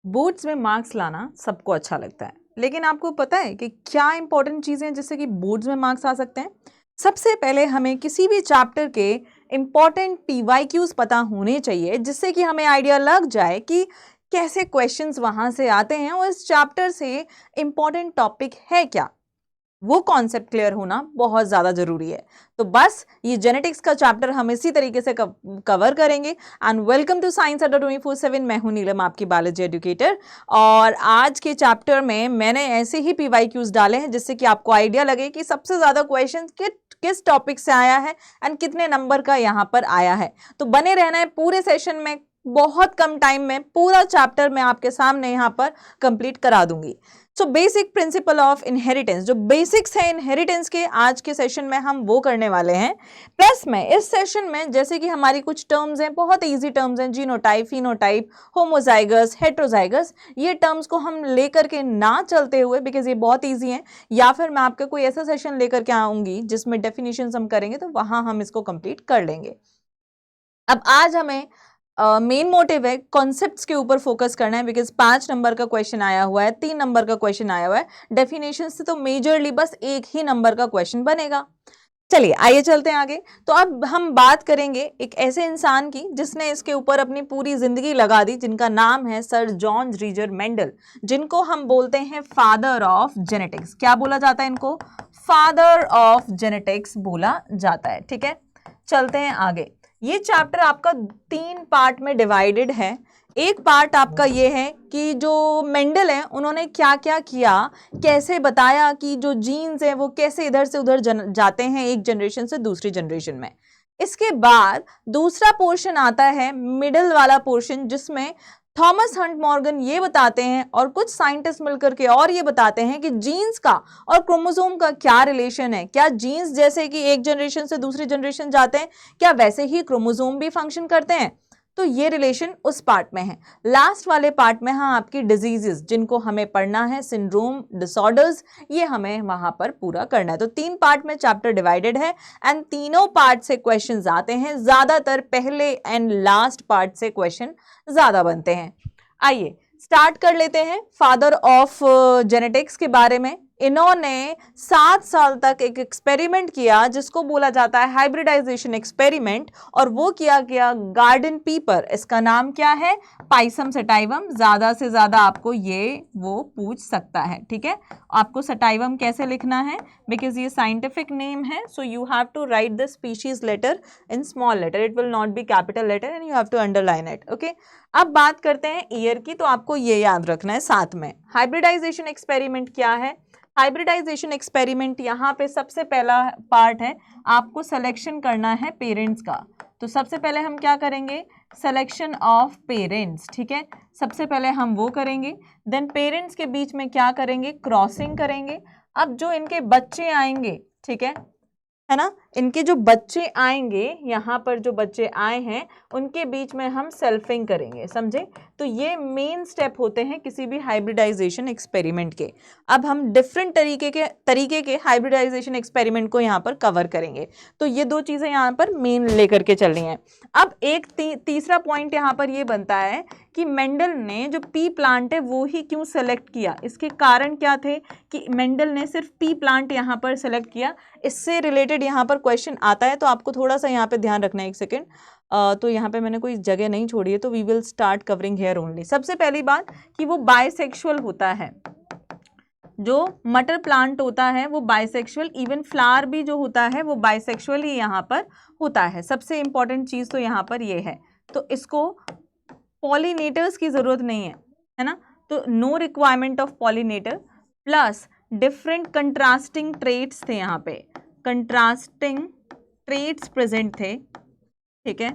Boards में marks लाना सबको अच्छा लगता है, लेकिन आपको पता है कि क्या इंपॉर्टेंट चीज़ें हैं जिससे कि बोर्ड्स में मार्क्स आ सकते हैं। सबसे पहले हमें किसी भी चैप्टर के इंपॉर्टेंट पीवाईक्यूज पता होने चाहिए, जिससे कि हमें आइडिया लग जाए कि कैसे क्वेश्चंस वहां से आते हैं और इस चैप्टर से इंपॉर्टेंट टॉपिक है क्या, वो कॉन्सेप्ट क्लियर होना बहुत ज़्यादा ज़रूरी है। तो बस ये जेनेटिक्स का चैप्टर हम इसी तरीके से कवर करेंगे। एंड वेलकम टू साइंस अड्डा 24/7। मैं हूं नीलम, आपकी बायोलॉजी एजुकेटर। और आज के चैप्टर में मैंने ऐसे ही पीवाईक्यूज डाले हैं जिससे कि आपको आइडिया लगे कि सबसे ज़्यादा क्वेश्चन किस टॉपिक से आया है एंड कितने नंबर का यहाँ पर आया है। तो बने रहना है पूरे सेशन में, बहुत कम टाइम में पूरा चैप्टर मैं आपके सामने यहाँ पर कंप्लीट करा दूंगी। So basic principle of inheritance, जो बेसिक्स है इनहेरिटेंस के, आज के सेशन में हम वो करने वाले हैं। प्लस में इस सेशन में जैसे कि हमारी कुछ टर्म्स हैं, बहुत इजी टर्म्स हैं, जीनोटाइप, फिनोटाइप, होमोजाइगस, हेट्रोजाइगस, ये टर्म्स को हम लेकर के ना चलते हुए, बिकॉज ये बहुत ईजी हैं, या फिर मैं आपका कोई ऐसा सेशन लेकर के आऊंगी जिसमें डेफिनेशंस हम करेंगे तो वहां हम इसको कंप्लीट कर लेंगे। अब आज हमें मेन मोटिव है कॉन्सेप्ट्स के ऊपर फोकस करना है, बिकॉज 5 नंबर का क्वेश्चन आया हुआ है, 3 नंबर का क्वेश्चन आया हुआ है। डेफिनेशन से तो मेजरली बस 1 ही नंबर का क्वेश्चन बनेगा। चलिए आइए चलते हैं आगे। तो अब हम बात करेंगे एक ऐसे इंसान की जिसने इसके ऊपर अपनी पूरी जिंदगी लगा दी, जिनका नाम है सर जॉन रीजर मेंडल, जिनको हम बोलते हैं फादर ऑफ जेनेटिक्स। क्या बोला जाता है इनको? फादर ऑफ जेनेटिक्स बोला जाता है। ठीक है, चलते हैं आगे। ये चैप्टर आपका 3 पार्ट में डिवाइडेड है। एक पार्ट आपका ये है कि जो मेंडल है उन्होंने क्या क्या किया, कैसे बताया कि जो जीन्स हैं वो कैसे इधर से उधर जाते हैं एक जनरेशन से दूसरी जनरेशन में। इसके बाद दूसरा पोर्शन आता है, मिडिल वाला पोर्शन, जिसमें थॉमस हंट मॉर्गन ये बताते हैं और कुछ साइंटिस्ट मिलकर के और ये बताते हैं कि जीन्स का और क्रोमोसोम का क्या रिलेशन है। क्या जीन्स जैसे कि एक जनरेशन से दूसरी जनरेशन जाते हैं, क्या वैसे ही क्रोमोसोम भी फंक्शन करते हैं? तो ये रिलेशन उस पार्ट में है। लास्ट वाले पार्ट में हाँ आपकी डिजीजेस जिनको हमें पढ़ना है, सिंड्रोम, डिसऑर्डर्स, ये हमें वहां पर पूरा करना है। तो 3 पार्ट में चैप्टर डिवाइडेड है एंड तीनों पार्ट से क्वेश्चंस आते हैं। ज्यादातर पहले एंड लास्ट पार्ट से क्वेश्चन ज्यादा बनते हैं। आइए स्टार्ट कर लेते हैं फादर ऑफ जेनेटिक्स के बारे में। इन्होंने 7 साल तक एक एक्सपेरिमेंट किया जिसको बोला जाता है हाइब्रिडाइजेशन एक्सपेरिमेंट, और वो किया गया गार्डन पीपर। इसका नाम क्या है? Pisum sativum. ज्यादा से ज्यादा आपको ये वो पूछ सकता है। ठीक है, आपको सटाइवम कैसे लिखना है, बिकॉज ये साइंटिफिक नेम है, so you have to write the species letter in small letter, it will not be capital letter and you have to underline it. Okay, अब बात करते हैं ईयर की, तो आपको ये याद रखना है साथ में। हाइब्रिडाइजेशन एक्सपेरिमेंट क्या है? हाइब्रिडाइजेशन एक्सपेरिमेंट, यहाँ पे सबसे पहला पार्ट है, आपको सिलेक्शन करना है पेरेंट्स का। तो सबसे पहले हम क्या करेंगे? Selection of parents. ठीक है, सबसे पहले हम वो करेंगे। देन पेरेंट्स के बीच में क्या करेंगे? क्रॉसिंग करेंगे। अब जो इनके बच्चे आएंगे, ठीक है ना, इनके जो बच्चे आएंगे, यहाँ पर जो बच्चे आए हैं उनके बीच में हम सेल्फिंग करेंगे। समझे? तो ये मेन स्टेप होते हैं किसी भी हाइब्रिडाइजेशन एक्सपेरिमेंट के। अब हम डिफरेंट तरीके के हाइब्रिडाइजेशन एक्सपेरिमेंट को यहाँ पर कवर करेंगे। तो ये 2 चीजें यहाँ पर मेन लेकर के चलनी है। अब एक तीसरा पॉइंट यहाँ पर ये बनता है कि मेंडल ने जो पी प्लांट है वो ही क्यों सेलेक्ट किया, इसके कारण क्या थे कि मेंडल ने सिर्फ पी प्लांट यहाँ पर सेलेक्ट किया। इससे रिलेटेड यहाँ पर क्वेश्चन आता है, तो आपको थोड़ा सा यहाँ पे ध्यान रखना है। एक सेकेंड, तो यहाँ पे मैंने कोई जगह नहीं छोड़ी है, तो we will start covering here only. सबसे पहली बात कि वो बायसेक्सुअल होता है, जो मटर प्लांट होता है वो बाइसेक्सुअल, इवन फ्लावर भी जो होता है वो बाइसेक्सुअल ही यहाँ पर होता है। सबसे इंपॉर्टेंट चीज़ तो यहाँ पर ये है। तो इसको पॉलिनेटर्स की ज़रूरत नहीं है ना, तो no requirement of pollinator. Plus different contrasting traits थे, यहाँ पे कंट्रास्टिंग ट्रेट्स प्रेजेंट थे। ठीक है,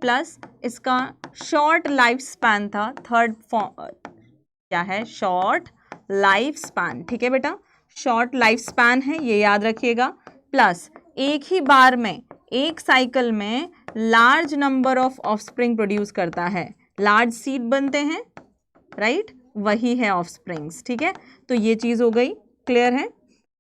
प्लस इसका शॉर्ट लाइफ स्पैन था। थर्ड क्या है? Short life span. ठीक है बेटा, शॉर्ट लाइफ स्पैन है, ये याद रखिएगा। प्लस एक ही बार में, एक साइकिल में large number of offspring produce करता है। लार्ज सीड बनते हैं, राइट, वही है ऑफस्प्रिंग्स। ठीक है, तो ये चीज़ हो गई, क्लियर है।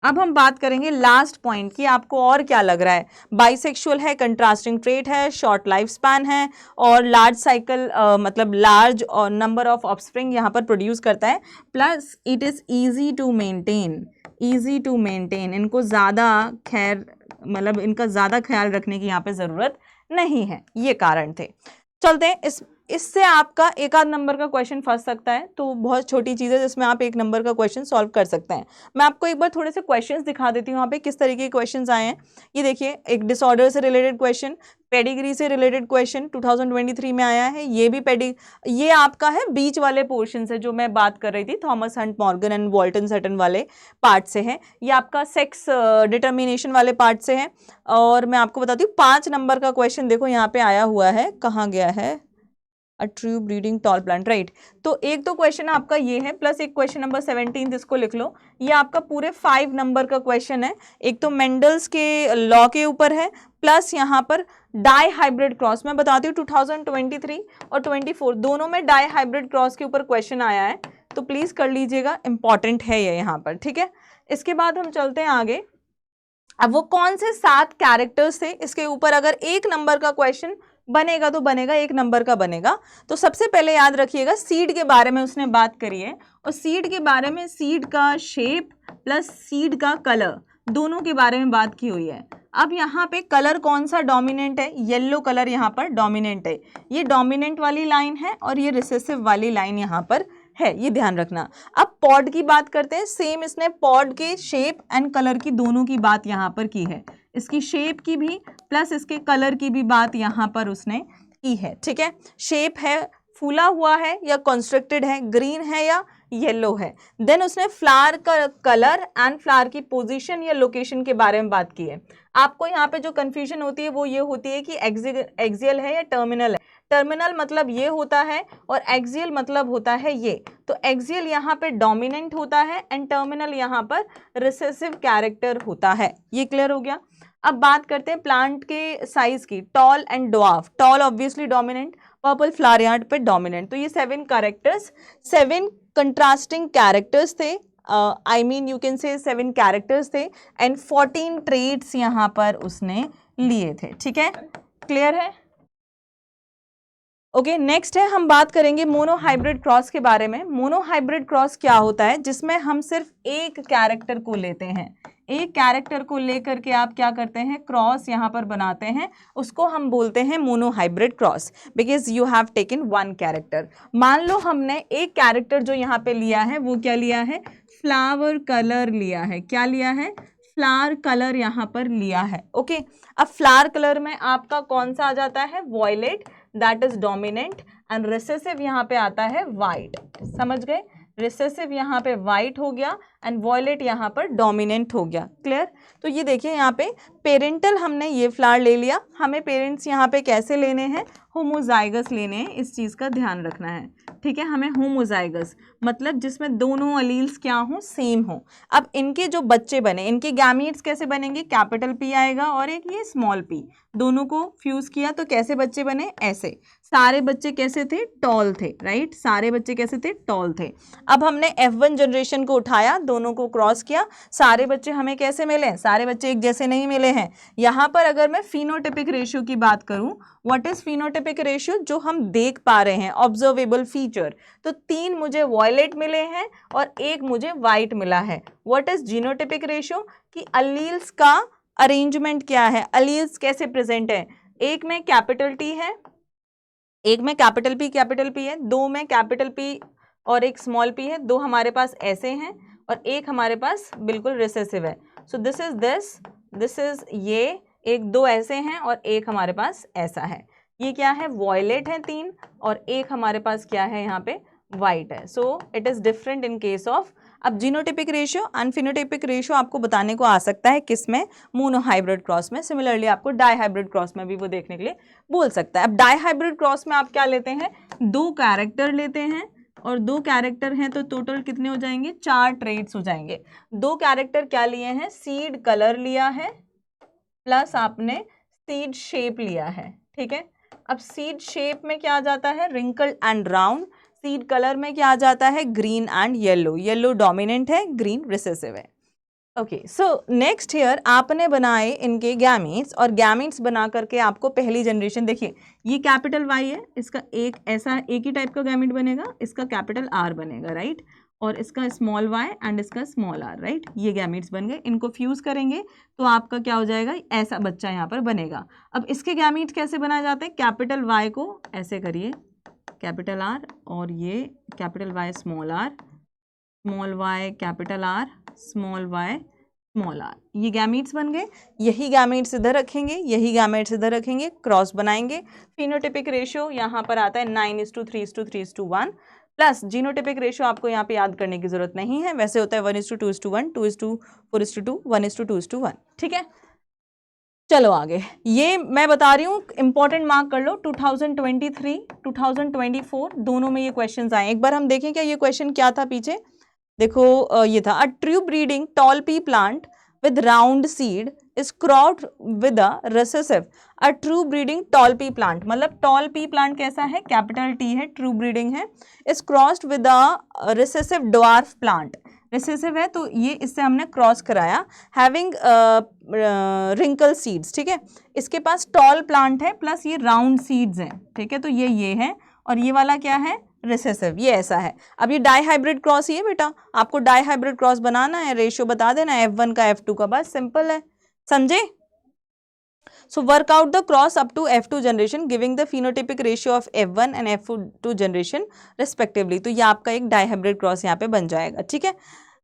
अब हम बात करेंगे लास्ट पॉइंट कि आपको और क्या लग रहा है। बाइसेक्सुअल है, कंट्रास्टिंग ट्रेट है, शॉर्ट लाइफ स्पैन है और लार्ज साइकिल मतलब लार्ज और नंबर ऑफ ऑफस्प्रिंग यहाँ पर प्रोड्यूस करता है, plus it is easy to maintain, easy to maintain. इनको ज़्यादा खैर मतलब इनका ज़्यादा ख्याल रखने की यहाँ पे ज़रूरत नहीं है, ये कारण थे। चलते हैं इससे आपका एक आध नंबर का क्वेश्चन फंस सकता है, तो बहुत छोटी चीज़ है जिसमें आप एक नंबर का क्वेश्चन सॉल्व कर सकते हैं। मैं आपको एक बार थोड़े से क्वेश्चंस दिखा देती हूँ यहाँ पे किस तरीके के क्वेश्चंस आए हैं। ये देखिए, एक डिसऑर्डर से रिलेटेड क्वेश्चन, पेडिग्री से रिलेटेड क्वेश्चन 2023 में आया है। ये भी ये आपका है बीच वाले पोर्शन से जो मैं बात कर रही थी, Thomas Hunt Morgan and Walton Sutton वाले पार्ट से है। ये आपका सेक्स डिटर्मिनेशन वाले पार्ट से है। और मैं आपको बताती हूँ 5 नंबर का क्वेश्चन देखो यहाँ पे आया हुआ है, कहाँ गया है, a true breeding tall plant, right. तो एक तो क्वेश्चन आपका ये है, प्लस एक क्वेश्चन नंबर 17 इसको लिख लो। ये आपका पूरे 5 नंबर का क्वेश्चन है। एक तो मेंडल्स के लॉ के ऊपर है, प्लस यहाँ पर डाई हाइब्रिड क्रॉस। मैं बताती हूँ 2023 और 24 दोनों में डाई हाइब्रिड क्रॉस के ऊपर क्वेश्चन आया है, तो प्लीज कर लीजिएगा, इंपॉर्टेंट है ये यहाँ पर, ठीक है। इसके बाद हम चलते हैं आगे। अब वो कौन से 7 कैरेक्टर्स थे, इसके ऊपर अगर एक नंबर का क्वेश्चन बनेगा तो बनेगा, एक नंबर का बनेगा। तो सबसे पहले याद रखिएगा सीड के बारे में उसने बात करी है, और सीड के बारे में सीड का शेप प्लस सीड का कलर दोनों के बारे में बात की हुई है। अब यहाँ पे कलर कौन सा डोमिनेंट है, येलो कलर यहाँ पर डोमिनेंट है। ये डोमिनेंट वाली लाइन है और ये रिसेसिव वाली लाइन यहाँ पर है, ये ध्यान रखना। अब पॉड की बात करते हैं, सेम इसने पॉड के शेप एंड कलर की दोनों की बात यहाँ पर की है, इसकी शेप की भी प्लस इसके कलर की भी बात यहाँ पर उसने की है, ठीक है। शेप है, फूला हुआ है या कॉन्स्ट्रक्टेड है, ग्रीन है या येलो है। देन उसने फ्लावर का कलर एंड फ्लावर की पोजीशन या लोकेशन के बारे में बात की है। आपको यहाँ पे जो कंफ्यूजन होती है वो ये होती है कि एक्सियल है या टर्मिनल है। टर्मिनल मतलब ये होता है और एक्सियल मतलब होता है ये। तो एक्सियल यहाँ पे डोमिनेंट होता है एंड टर्मिनल यहाँ पर रिसेसिव कैरेक्टर होता है। ये क्लियर हो गया। अब बात करते हैं प्लांट के साइज की, tall and dwarf. Tall obviously dominant, purple flower यार्ड पे डोमिनेंट। तो ये 7 कैरेक्टर्स, 7 कंट्रास्टिंग कैरेक्टर्स थे, I mean you can say 7 characters थे एंड 14 ट्रेड्स यहाँ पर उसने लिए थे, ठीक है। क्लियर है? ओके, नेक्स्ट है हम बात करेंगे मोनोहाइब्रिड क्रॉस के बारे में। मोनोहाइब्रिड क्रॉस क्या होता है, जिसमें हम सिर्फ एक कैरेक्टर को लेते हैं, एक कैरेक्टर को लेकर के आप क्या करते हैं, क्रॉस यहाँ पर बनाते हैं, उसको हम बोलते हैं monohybrid cross, because you have taken 1 character. मान लो हमने एक कैरेक्टर जो यहाँ पे लिया है वो क्या लिया है, फ्लावर कलर लिया है। क्या लिया है, फ्लावर कलर यहाँ पर लिया है। ओके, अब फ्लावर कलर में आपका कौन सा आ जाता है, violet, that is dominant and recessive यहाँ पे आता है वाइट। समझ गए, रिसेसिव यहाँ पे वाइट हो गया एंड वॉयलेट यहाँ पर डोमिनेंट हो गया। क्लियर? तो ये देखिए यहाँ पे पेरेंटल हमने ये फ्लावर ले लिया, हमें पेरेंट्स यहाँ पे कैसे लेने हैं, होमोजाइगस लेने हैं, इस चीज़ का ध्यान रखना है, ठीक है। हमें होमोजाइगस मतलब जिसमें दोनों अलील्स क्या हो, सेम हो। अब इनके जो बच्चे बने, इनके गैमीट्स कैसे बनेंगे, कैपिटल पी आएगा और एक ये स्मॉल पी, दोनों को फ्यूज किया तो कैसे बच्चे बने, ऐसे। सारे बच्चे कैसे थे, टॉल थे, राइट, सारे बच्चे कैसे थे, टॉल थे। अब हमने F1 जनरेशन को उठाया, दोनों को क्रॉस किया, सारे बच्चे हमें कैसे मिले, सारे बच्चे एक जैसे नहीं मिले हैं। यहाँ पर अगर मैं फिनोटिपिक रेशियो की बात करूं, व्हाट इज फिनोटिपिक रेशियो, जो हम देख पा रहे हैं, ऑब्जर्वेबल फीचर, तो 3 मुझे वॉयलेट मिले हैं और 1 मुझे वाइट मिला है। व्हाट इज जीनोटिपिक रेशियो, कि अलील्स का अरेंजमेंट क्या है, अलील्स कैसे प्रेजेंट है, एक में कैपिटल टी है, एक में कैपिटल पी है, 2 में कैपिटल पी और एक स्मॉल पी है, 2 हमारे पास ऐसे हैं और एक हमारे पास बिल्कुल रिसेसिव है। सो दिस इज ये, एक 2 ऐसे हैं और एक हमारे पास ऐसा है। ये क्या है, वॉयलेट है 3 और एक हमारे पास क्या है यहाँ पे, वाइट है। So it is different in case of. अब genotypic ratio and phenotypic ratio आपको बताने को आ सकता है किसमें, मोनोहाइब्रिड क्रॉस में। सिमिलरली आपको डाईहाइब्रिड क्रॉस में भी वो देखने के लिए बोल सकता है। अब डाईहाइब्रिड क्रॉस में आप क्या लेते हैं, 2 कैरेक्टर लेते हैं और 2 कैरेक्टर हैं तो टोटल कितने हो जाएंगे, 4 ट्रेड्स हो जाएंगे। 2 कैरेक्टर क्या लिए हैं, सीड कलर लिया है प्लस आपने सीड शेप लिया है, ठीक है। अब सीड शेप में क्या आ जाता है, wrinkled and round. Seed colour में क्या आ जाता है, green and yellow. Yellow dominant है, ग्रीन रिसेसिव है। ओके, सो नेक्स्ट हियर आपने बनाए इनके गैमीट्स, और गैमीट्स बना करके आपको पहली जनरेशन, देखिए ये कैपिटल वाई है, इसका एक ऐसा एक ही टाइप का गैमीट बनेगा, इसका कैपिटल आर बनेगा, राइट, और इसका स्मॉल वाई एंड इसका स्मॉल आर, राइट, ये गैमीट्स बन गए। इनको फ्यूज करेंगे तो आपका क्या हो जाएगा, ऐसा बच्चा यहाँ पर बनेगा। अब इसके गैमीट्स कैसे बनाए जाते हैं, कैपिटल वाई को ऐसे करिए, कैपिटल आर, और ये capital Y small R, small Y capital R, small Y small R, ये गैमीट्स बन गए। यही गैमीट्स इधर रखेंगे, यही गैमीट्स इधर रखेंगे, क्रॉस बनाएंगे। फिनोटिपिक रेशियो यहाँ पर आता है 9:3:3:1 प्लस जीनोटिपिक रेशियो आपको यहाँ पे याद करने की जरूरत नहीं है, वैसे होता है 1:2:1, 2:4:2, 1:2:1, ठीक है। चलो आगे, ये मैं बता रही हूँ, इंपॉर्टेंट मार्क कर लो। 2023 2024 दोनों में ये क्वेश्चन आए। एक बार हम देखें क्या ये क्वेश्चन क्या था पीछे, देखो ये था, a true breeding toll P plant with round seed is crossed with a recessive. A true breeding toll P plant, मतलब टॉल पी प्लांट कैसा है, कैपिटल टी है, ट्रू ब्रीडिंग है, is crossed with a recessive dwarf plant, recessive है तो ये इससे हमने क्रॉस कराया, हैविंग रिंकल सीड्स, ठीक है। इसके पास टॉल प्लांट है प्लस ये राउंड सीड्स हैं, ठीक है, तो ये है, और ये वाला क्या है, रिसेसिव, ये ऐसा है। अब ये डाई हाइब्रिड क्रॉस ही है बेटा, आपको डाई हाइब्रिड क्रॉस बनाना है, रेशियो बता देना है F1 का F2 का, बस सिंपल है, समझे। So work out the cross up to F2 generation giving the phenotypic ratio of F1 and F2 generation respectively। तो ये आपका एक डाइहाइब्रिड क्रॉस यहाँ पे बन जाएगा, ठीक है।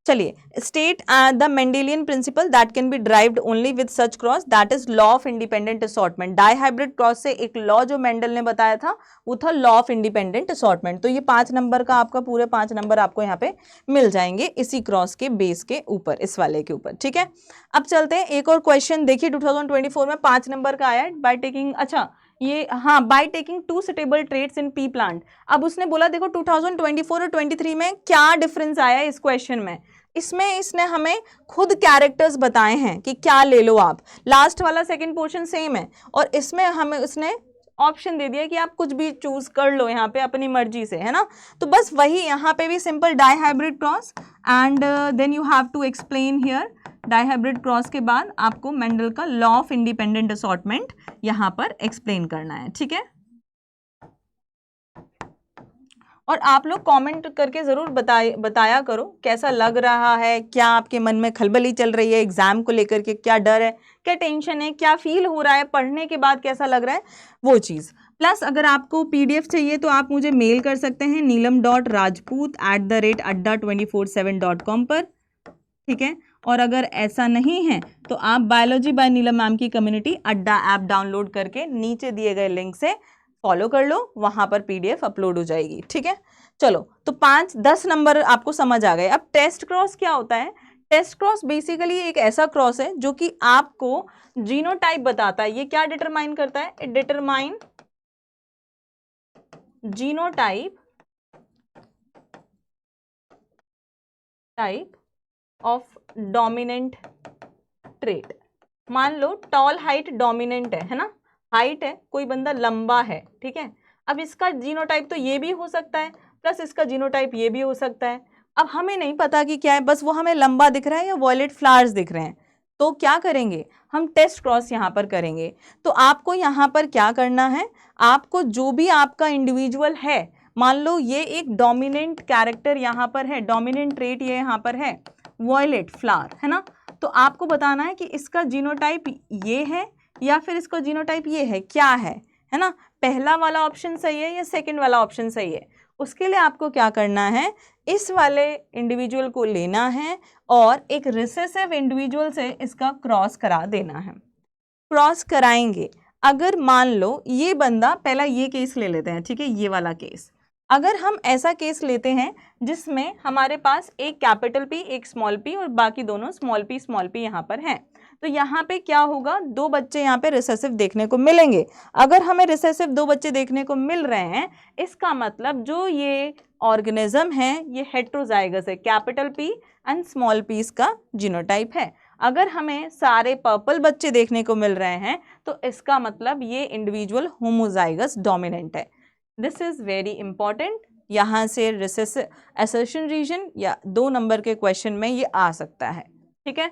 चलिए, state the Mendelian principal that can be derived only with such cross, that is law of independent assortment. Dihybrid cross से एक लॉ जो मेंडल ने बताया था वो था लॉ ऑफ इंडिपेंडेंट असॉर्टमेंट। तो ये 5 नंबर का आपका, पूरे 5 नंबर आपको यहाँ पे मिल जाएंगे इसी क्रॉस के बेस के ऊपर, इस वाले के ऊपर, ठीक है। अब चलते हैं एक और क्वेश्चन, देखिए 2024 में 5 नंबर का आया है, बाय टेकिंग, अच्छा ये हाँ, by taking 2 suitable traits in P plant. अब उसने बोला देखो 2024 और 23 में क्या डिफरेंस आया है इस क्वेश्चन में, इसमें इसने हमें खुद कैरेक्टर्स बताए हैं कि क्या ले लो आप, लास्ट वाला सेकंड पोर्शन सेम है, और इसमें हमें उसने ऑप्शन दे दिया कि आप कुछ भी चूज कर लो यहाँ पे अपनी मर्जी से, है ना। तो बस वही यहाँ पे भी simple dihybrid cross, and then you have to explain here, dihybrid cross के बाद आपको मेंडल का लॉ ऑफ इंडिपेंडेंट असॉर्टमेंट यहाँ पर एक्सप्लेन करना है, ठीक है। और आप लोग कमेंट करके ज़रूर बताया करो कैसा लग रहा है, क्या आपके मन में खलबली चल रही है एग्जाम को लेकर के, क्या डर है, क्या टेंशन है, क्या फील हो रहा है, पढ़ने के बाद कैसा लग रहा है, वो चीज़। प्लस अगर आपको PDF चाहिए तो आप मुझे मेल कर सकते हैं neelam.rajput@247.com पर, ठीक है। और अगर ऐसा नहीं है तो आप बायोलॉजी बाय नीलम मैम की कम्युनिटी अड्डा ऐप डाउनलोड करके नीचे दिए गए लिंक से फॉलो कर लो, वहां पर PDF अपलोड हो जाएगी, ठीक है। चलो, तो 5-10 नंबर आपको समझ आ गए। अब टेस्ट क्रॉस क्या होता है, टेस्ट क्रॉस बेसिकली एक ऐसा क्रॉस है जो कि आपको जीनोटाइप बताता है। ये क्या डिटरमाइन करता है, it determine genotype of dominant trait. मान लो टॉल हाइट डोमिनेंट है ना, हाइट है, कोई बंदा लंबा है, ठीक है। अब इसका जीनोटाइप तो ये भी हो सकता है, प्लस इसका जीनोटाइप ये भी हो सकता है। अब हमें नहीं पता कि क्या है, बस वो हमें लंबा दिख रहा है या वॉयलेट फ्लावर्स दिख रहे हैं, तो क्या करेंगे हम, टेस्ट क्रॉस यहाँ पर करेंगे। तो आपको यहाँ पर क्या करना है, आपको जो भी आपका इंडिविजुअल है, मान लो ये एक डोमिनेंट कैरेक्टर यहाँ पर है, डोमिनेंट ट्रेट ये यहाँ पर है, वॉयलेट फ्लावर, है ना। तो आपको बताना है कि इसका जीनोटाइप ये है या फिर इसका जीनोटाइप ये है, क्या है ना। पहला वाला ऑप्शन सही है या सेकंड वाला ऑप्शन सही है, उसके लिए आपको क्या करना है, इस वाले इंडिविजुअल को लेना है और एक रिसेसिव इंडिविजुअल से इसका क्रॉस करा देना है। क्रॉस कराएंगे, अगर मान लो ये बंदा, पहला ये केस ले लेते हैं, ठीक है, ये वाला केस, अगर हम ऐसा केस लेते हैं जिसमें हमारे पास एक कैपिटल P एक स्मॉल p और बाकी दोनों स्मॉल p यहाँ पर हैं, तो यहाँ पे क्या होगा, 2 बच्चे यहाँ पे रिसेसिव देखने को मिलेंगे। अगर हमें रिसेसिव 2 बच्चे देखने को मिल रहे हैं, इसका मतलब जो ये ऑर्गेनिज्म है ये हेट्रोजाइगस है, capital P and small p का जीनोटाइप है। अगर हमें सारे पर्पल बच्चे देखने को मिल रहे हैं तो इसका मतलब ये इंडिविजुअल होमोजाइगस डोमिनेंट है। दिस इज वेरी इंपॉर्टेंट, यहाँ से रिसेसिव असर्शन रीजन या 2 नंबर के क्वेश्चन में ये आ सकता है, ठीक है,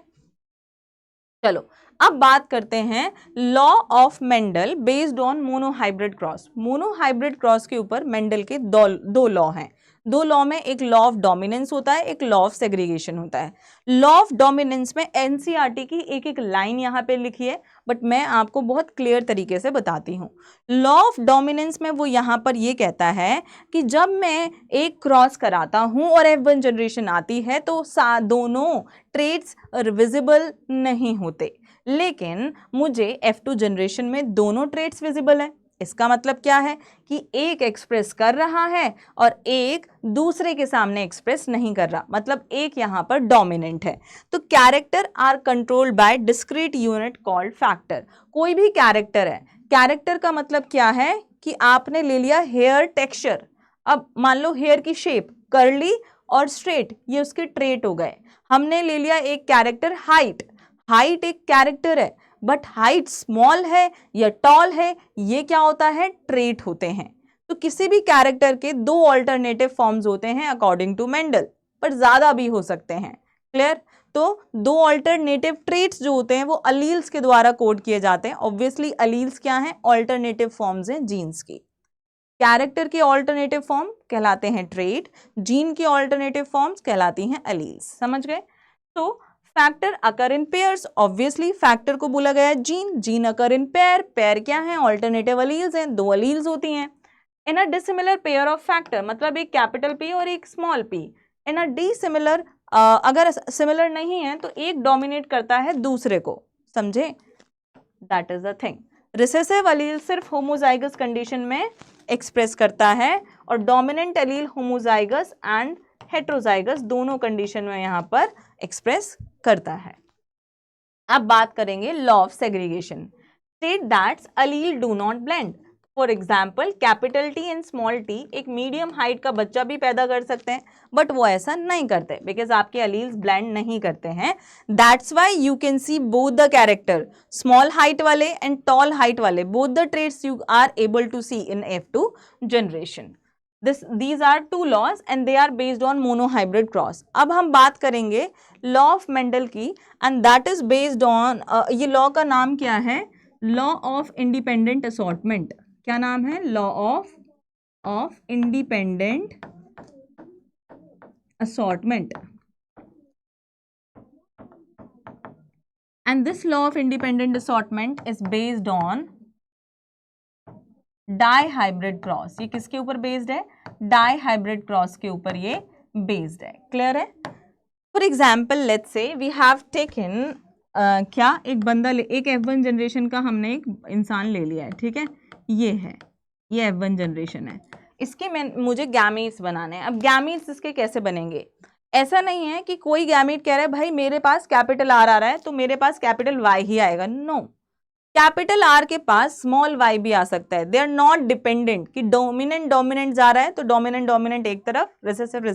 चलो अब बात करते हैं law of Mendel based on monohybrid cross. Monohybrid cross के ऊपर मेंडल के दो लॉ हैं। दो लॉ में एक लॉ ऑफ डोमिनेंस होता है, एक लॉ ऑफ सेग्रीगेशन होता है। लॉ ऑफ डोमिनेंस में एनसीईआरटी की एक एक लाइन यहाँ पे लिखी है, बट मैं आपको बहुत क्लियर तरीके से बताती हूँ। लॉ ऑफ डोमिनेंस में वो यहाँ पर ये कहता है कि जब मैं एक क्रॉस कराता हूँ और F1 जनरेशन आती है तो दोनों ट्रेड्स विजिबल नहीं होते, लेकिन मुझे F2 जनरेशन में दोनों ट्रेड्स विजिबल है। इसका मतलब क्या है कि एक एक्सप्रेस कर रहा है और एक दूसरे के सामने एक्सप्रेस नहीं कर रहा, मतलब एक यहां पर डोमिनेंट है। तो character are controlled by discrete unit called factor. कोई भी कैरेक्टर है, कैरेक्टर का मतलब क्या है कि आपने ले लिया हेयर टेक्सचर। अब मान लो हेयर की शेप कर्ली और स्ट्रेट, ये उसके ट्रेट हो गए। हमने ले लिया एक कैरेक्टर हाइट। हाइट एक कैरेक्टर है, बट हाइट स्मॉल है या टॉल है, ये क्या होता है, ट्रेट होते हैं। तो किसी भी कैरेक्टर के दो ऑल्टरनेटिव फॉर्म्स होते हैं अकॉर्डिंग टू मेंडल, पर ज्यादा भी हो सकते हैं। क्लियर? तो दो ऑल्टरनेटिव ट्रेट्स जो होते हैं वो अलील्स के द्वारा कोड किए जाते हैं। ऑब्वियसली अलील्स क्या हैं, ऑल्टरनेटिव फॉर्म्स हैं जीन्स की। कैरेक्टर के ऑल्टरनेटिव फॉर्म कहलाते हैं ट्रेट, जीन की ऑल्टरनेटिव फॉर्म्स कहलाती हैं अलील्स। समझ गए? तो फैक्टर अकर इन पेयर्स, ऑब्वियसली फैक्टर को बोला गया gene, gene occur in pair, pair क्या है, ऑल्टरनेटिव अलील्स हैं, दो अलील्स होती हैं। इन अ डिसिमिलर पेयर ऑफ फैक्टर, मतलब एक कैपिटल पी और एक स्मॉल पी। इन अ डिसिमिलर, अगर सिमिलर नहीं है तो एक डोमिनेट करता है दूसरे को, समझे? That is the thing. Recessive allele सिर्फ होमोजाइगस कंडीशन में एक्सप्रेस करता है और dominant allele homozygous and heterozygous दोनों कंडीशन में यहां पर एक्सप्रेस करता है। अब बात करेंगे law of segregation. State that allele do not blend. For example capital T and small T एक मीडियम हाइट का बच्चा भी पैदा कर सकते हैं, बट वो ऐसा नहीं करते बिकॉज आपके अलील्स ब्लेंड नहीं करते हैं। That's why you can see both the character, small height वाले एंड टॉल हाइट वाले, both the traits you are able to see in F2 generation. These are two laws and they are based on monohybrid cross. अब हम बात करेंगे law of Mendel की and that is based on ये law का नाम क्या है, लॉ ऑफ इंडिपेंडेंट असॉर्टमेंट। क्या नाम है, law of independent assortment. And this law of independent assortment is based on dihybrid cross. ये किसके ऊपर बेस्ड है, डाईहाइब्रिड क्रॉस के ऊपर ये बेस्ड है। क्लियर है? For example let's say we have taken क्या, एक बंदा एक F1 जनरेशन का हमने एक इंसान ले लिया है, ठीक है, ये है, ये F1 जनरेशन है, इसके मुझे गैमीट्स बनाने हैं। अब गैमीट्स इसके कैसे बनेंगे? ऐसा नहीं है कि कोई गैमीट कह रहा है भाई मेरे पास कैपिटल आर आ रहा है तो मेरे पास कैपिटल वाई ही आएगा। नो, कैपिटल आर के पास स्मॉल वाई भी आ सकता है। दे आर नॉट डिपेंडेंट कि डोमिनेंट जा रहा है तो डोमिनेंट एक तरफ, रिसेसिव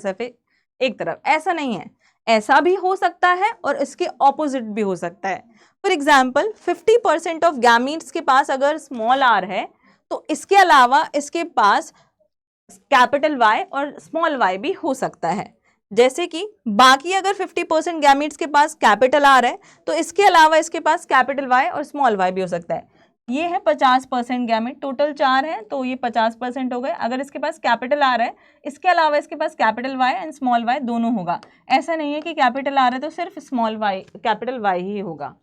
एक तरफ, ऐसा नहीं है। ऐसा भी हो सकता है और इसके ऑपोजिट भी हो सकता है। फॉर एग्जाम्पल 50% ऑफ गैमीट्स के पास अगर स्मॉल आर है तो इसके अलावा इसके पास कैपिटल वाई और स्मॉल वाई भी हो सकता है। जैसे कि बाकी अगर 50% गैमीट्स के पास कैपिटल आर है तो इसके अलावा इसके पास कैपिटल वाई और स्मॉल वाई भी हो सकता है। ये है 50% गैमीट, टोटल 4 है तो ये 50% हो गए। अगर इसके पास कैपिटल आर है, इसके अलावा इसके पास capital Y and small Y दोनों होगा। ऐसा नहीं है कि कैपिटल आर है तो सिर्फ स्मॉल वाई कैपिटल वाई ही होगा।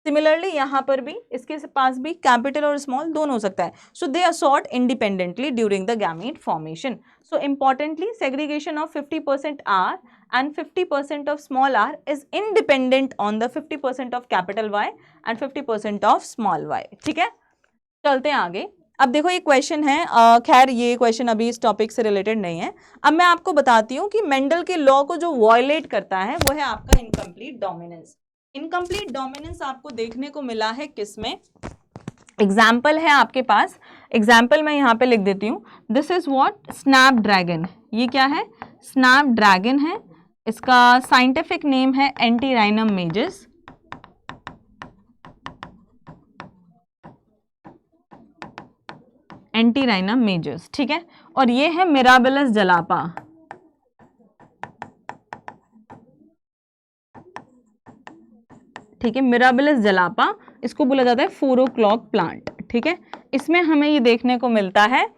सिमिलरली यहाँ पर भी इसके पास भी कैपिटल और स्मॉल दोनों हो सकता है। So they assort independently during the gamete formation. So importantly, segregation of 50% R and 50% of small r is independent on the 50% of capital Y and 50% of small y. ठीक है, चलते हैं आगे। अब देखो ये क्वेश्चन है, खैर ये क्वेश्चन अभी इस टॉपिक से रिलेटेड नहीं है। अब मैं आपको बताती हूँ कि मेंडल के लॉ को जो वॉयलेट करता है वो है आपका इनकम्प्लीट डोमिनेंस। इनकम्प्लीट डोमिनेंस आपको देखने को मिला है किसमें? एग्जाम्पल है आपके पास, एग्जाम्पल मैं यहाँ पे लिख देती हूँ। This is what, Snapdragon. ये क्या है? स्नैपड्रैगन है। इसका साइंटिफिक नेम है एंटीराइनम मेजस। एंटीराइनम मेजस, ठीक है। और ये है मिराबिलस जलापा। ठीक है, मिराबिलिस जलापा, इसको बोला जाता है 4 o'clock प्लांट। ठीक है, इसमें हमें ये देखने को मिलता है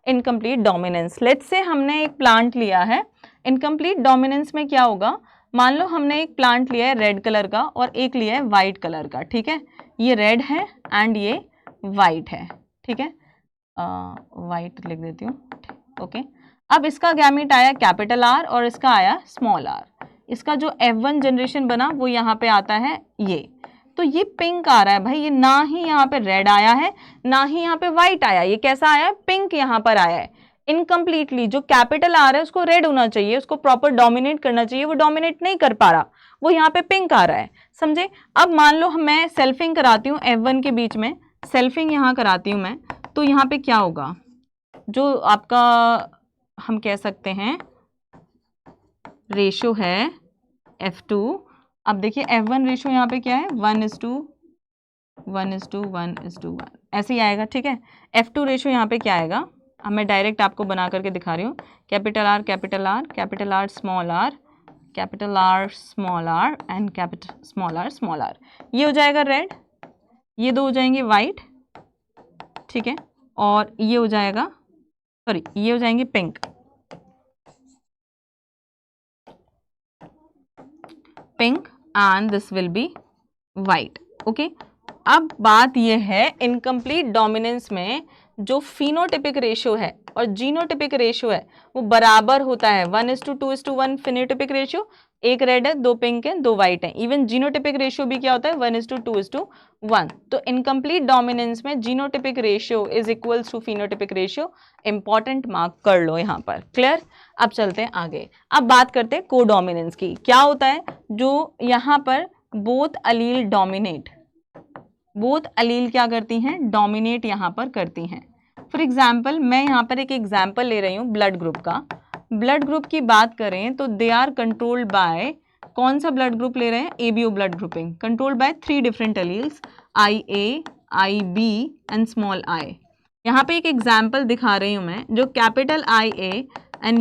इनकम्प्लीट डोमिनेंस। लेट्स से हमने एक प्लांट लिया है, इनकम्प्लीट डोमिनेंस में क्या होगा, मान लो हमने एक प्लांट लिया है रेड कलर का और एक लिया है वाइट कलर का। ठीक है, ये रेड है एंड ये वाइट है। ठीक है, वाइट लिख देती हूँ। ओके, अब इसका गैमेट आया कैपिटल आर और इसका आया स्मॉल आर। इसका जो F1 जनरेशन बना वो यहाँ पे आता है ये, तो ये पिंक आ रहा है भाई, ये ना ही यहाँ पे रेड आया है ना ही यहाँ पे व्हाइट आया, ये कैसा आया है, पिंक यहाँ पर आया है। इनकम्प्लीटली जो कैपिटल आ रहा है उसको रेड होना चाहिए, उसको प्रॉपर डोमिनेट करना चाहिए, वो डोमिनेट नहीं कर पा रहा, वो यहाँ पे पिंक आ रहा है। समझे? अब मान लो मैं सेल्फिंग कराती हूँ F1 के बीच में, सेल्फिंग यहाँ कराती हूँ मैं, तो यहाँ पे क्या होगा, जो आपका हम कह सकते हैं रेशो है F2। अब देखिए F1 रेशो यहाँ पे क्या है, 1:1:1:1 ऐसे ही आएगा। ठीक है, F2 रेशो यहाँ पे क्या आएगा, अब मैं डायरेक्ट आपको बना करके दिखा रही हूँ, capital R capital R capital R small R capital R small R and capital small R small R, ये हो जाएगा रेड, ये दो हो जाएंगे वाइट। ठीक है, और ये हो जाएगा, सॉरी ये हो जाएंगे pink, pink and this will be white. Okay, अब बात ये है इनकम्प्लीट डोमिनेंस में जो फिनोटिपिक रेशियो है और जीनोटिपिक रेशियो है वो बराबर होता है, 1:2:1 फिनोटिपिक रेशियो, एक रेड है दो पिंक है दो वाइट है। इवन जीनोटिपिक रेशियो भी क्या होता है, 1:2:1। तो इनकम्प्लीट डोमिनेंस में genotypic ratio is equals to phenotypic ratio. Important mark कर लो यहाँ पर। क्लियर? अब चलते हैं आगे, अब बात करते हैं कोडोमिनेंस की। क्या होता है, जो यहाँ पर बोथ अलील डोमिनेट, बोथ अलील क्या करती हैं, डोमिनेट यहाँ पर करती हैं। फॉर एग्जाम्पल मैं यहाँ पर एक एग्जाम्पल ले रही हूँ ब्लड ग्रुप का। ब्लड ग्रुप की बात करें तो दे आर कंट्रोल्ड बाय, कौन सा ब्लड ग्रुप ले रहे हैं, ABO blood grouping, controlled by 3 different alleles, IA, IB and small I. यहाँ पे एक एग्जाम्पल दिखा रही हूँ मैं, जो कैपिटल IA एंड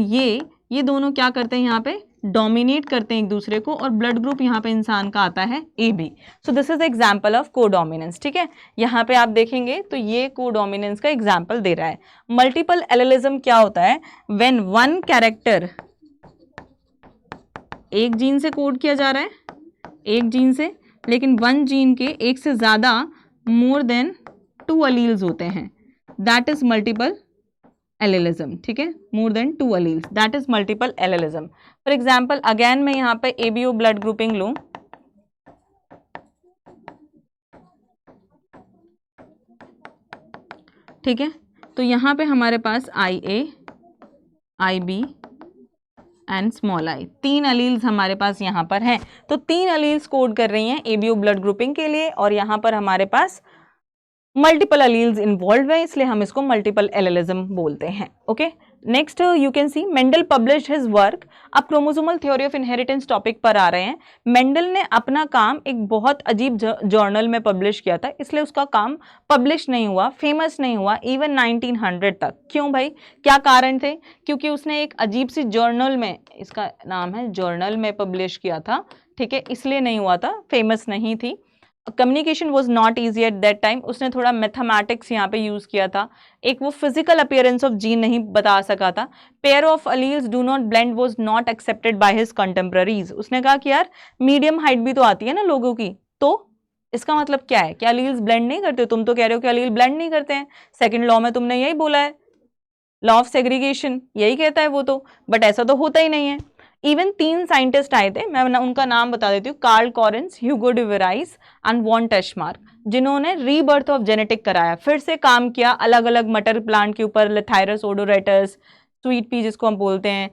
ये दोनों क्या करते हैं, यहाँ पे डोमिनेट करते हैं एक दूसरे को, और ब्लड ग्रुप यहाँ पे इंसान का आता है AB। So this is example of codominance. ठीक है, यहाँ पे आप देखेंगे तो ये कोडोमिनेंस का एग्जाम्पल दे रहा है। मल्टीपल एलेलिज्म क्या होता है, व्हेन वन कैरेक्टर एक जीन से कोड किया जा रहा है, एक जीन से, लेकिन वन जीन के एक से ज्यादा मोर देन 2 अलील्स होते हैं, दैट इज मल्टीपल एलेलिज्म। ठीक है, more than 2 alleles, that is multiple allelism. For example again मैं यहाँ पे एबीओ ब्लड ग्रुपिंग लूं, ठीक है, तो यहाँ पे हमारे पास IA, IB and small I, 3 alleles हमारे पास यहाँ पर हैं। तो 3 अलील्स कोड कर रही हैं एबीओ ब्लड ग्रुपिंग के लिए, और यहाँ पर हमारे पास मल्टीपल अलील्स इन्वॉल्व है, इसलिए हम इसको मल्टीपल एलेलिज्म बोलते हैं। Okay, next you can see Mendel published his work. अब chromosomal theory of inheritance topic पर आ रहे हैं। मेंडल ने अपना काम एक बहुत अजीब जर्नल में पब्लिश किया था, इसलिए उसका काम पब्लिश नहीं हुआ, फेमस नहीं हुआ इवन 1900 तक। क्यों भाई, क्या कारण थे? क्योंकि उसने एक अजीब सी जर्नल में, इसका नाम है जर्नल में पब्लिश किया था, ठीक है, इसलिए नहीं हुआ था, फेमस नहीं थी। Communication was not easy at that time, उसने थोड़ा मैथमेटिक्स यहाँ पे यूज किया था, एक वो फिजिकल अपीयरेंस ऑफ जीन नहीं बता सका था। Pair of alleles do not blend was not accepted by his contemporaries. उसने कहा कि यार मीडियम हाइट भी तो आती है ना लोगों की, तो इसका मतलब क्या है, क्या अलील्स ब्लेंड नहीं करते? तुम तो कह रहे हो कि अलील ब्लेंड नहीं करते हैं, सेकेंड लॉ में तुमने यही बोला है, लॉ ऑफ सेग्रीगेशन यही कहता है वो तो, बट ऐसा तो होता ही नहीं है। इवन 3 साइंटिस्ट आए थे, मैं उनका नाम बता देती हूँ, Carl Correns, Hugo de Vries and von Tschermak, जिन्होंने रीबर्थ ऑफ जेनेटिक कराया, फिर से काम किया अलग अलग मटर प्लांट के ऊपर, लेथायरस ओडोरेटस, स्वीट पी जिसको हम बोलते हैं।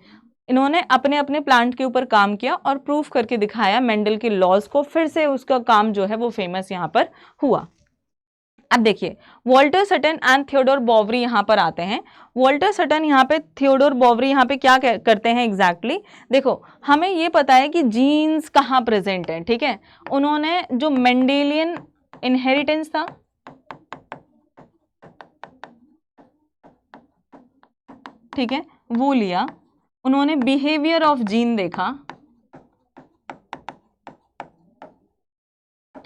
इन्होंने अपने अपने प्लांट के ऊपर काम किया और प्रूफ करके दिखाया मेंडल के लॉज को, फिर से उसका काम जो है वो फेमस यहाँ पर हुआ। अब देखिए Walter Sutton and Theodore Boveri यहाँ पर आते हैं। वॉल्टर सटन यहाँ पे, थियोडोर बोवरी यहाँ पे क्या करते हैं एग्जैक्टली देखो, हमें ये पता है कि जीन्स कहाँ प्रेजेंट है, ठीक है। उन्होंने जो मेंडेलियन इनहेरिटेंस था, ठीक है, वो लिया, उन्होंने बिहेवियर ऑफ जीन देखा,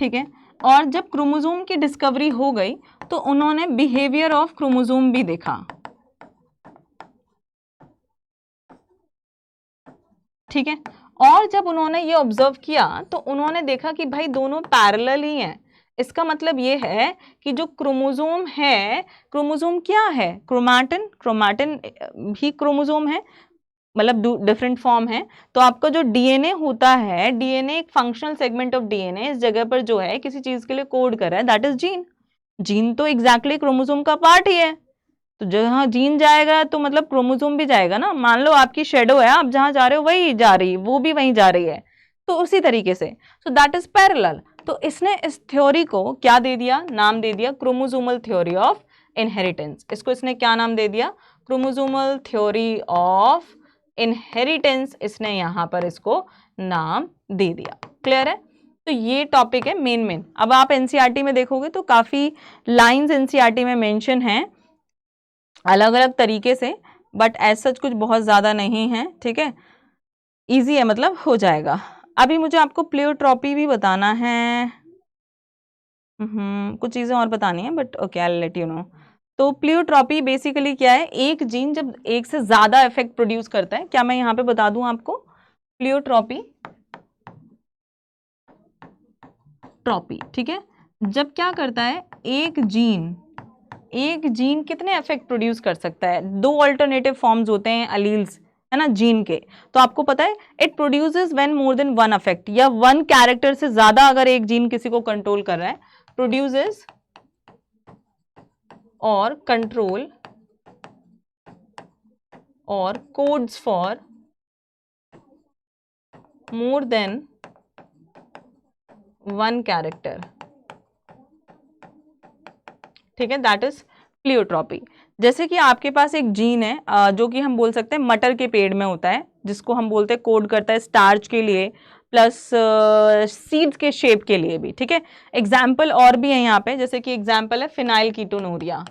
ठीक है। और जब क्रोमोसोम की डिस्कवरी हो गई तो उन्होंने बिहेवियर ऑफ क्रोमोसोम भी देखा, ठीक है। और जब उन्होंने ये ऑब्जर्व किया तो उन्होंने देखा कि भाई दोनों पैरेलल ही हैं। इसका मतलब ये है कि जो क्रोमोसोम है, क्रोमोसोम क्या है, क्रोमैटिन, क्रोमैटिन भी क्रोमोसोम है, मतलब डिफरेंट फॉर्म है। तो आपका जो डीएनए होता है, डीएनए एक फंक्शनल सेगमेंट ऑफ डीएनए इस जगह पर जो है किसी चीज के लिए कोड कर रहा है, दैट इज जीन। जीन तो एग्जैक्टली क्रोमोसोम का पार्ट ही है। तो जहाँ जीन जाएगा तो मतलब क्रोमोसोम भी जाएगा ना। मान लो आपकी शेडो है, आप जहां जा रहे हो वही जा रही है, वो भी वहीं जा रही है, तो उसी तरीके से सो दैट इज पैरेलल। तो इसने इस थ्योरी को क्या दे दिया, नाम दे दिया क्रोमोसोमल थ्योरी ऑफ इनहेरिटेंस। इसको इसने क्या नाम दे दिया, क्रोमोसोमल थ्योरी ऑफ इनहेरिटेंस, इसने यहां पर इसको नाम दे दिया। क्लियर है। तो ये टॉपिक है मेन। अब आप एनसीईआरटी में देखोगे तो काफी लाइंस एनसीईआरटी में मेंशन हैं अलग अलग तरीके से, बट एज सच कुछ बहुत ज्यादा नहीं है, ठीक है। इजी है, मतलब हो जाएगा। अभी मुझे आपको प्लेयोट्रॉपी भी बताना है, कुछ चीजें और बतानी है, but okay I let you know. तो प्लेयोट्रॉपी बेसिकली क्या है, एक जीन जब एक से ज्यादा इफेक्ट प्रोड्यूस करता है, क्या मैं यहाँ पे बता दूं आपको, प्लेयोट्रॉपी ठीक है, जब क्या करता है एक जीन कितने इफेक्ट प्रोड्यूस कर सकता है, दो अल्टरनेटिव फॉर्म्स होते हैं अलील्स, है ना, जीन के। तो आपको पता है it produces when more than one effect, या वन कैरेक्टर से ज्यादा अगर एक जीन किसी को कंट्रोल कर रहा है, प्रोड्यूसेस और कंट्रोल और codes for more than one character, ठीक है, दैट इज प्लेयोट्रॉपी। जैसे कि आपके पास एक जीन है जो कि हम बोल सकते हैं मटर के पेड़ में होता है, जिसको हम बोलते हैं कोड करता है स्टार्च के लिए प्लस सीड्स के शेप के लिए भी, ठीक है। एग्जाम्पल और भी है यहाँ पे, जैसे कि एग्जाम्पल है फिनाइल कीटोनूरिया।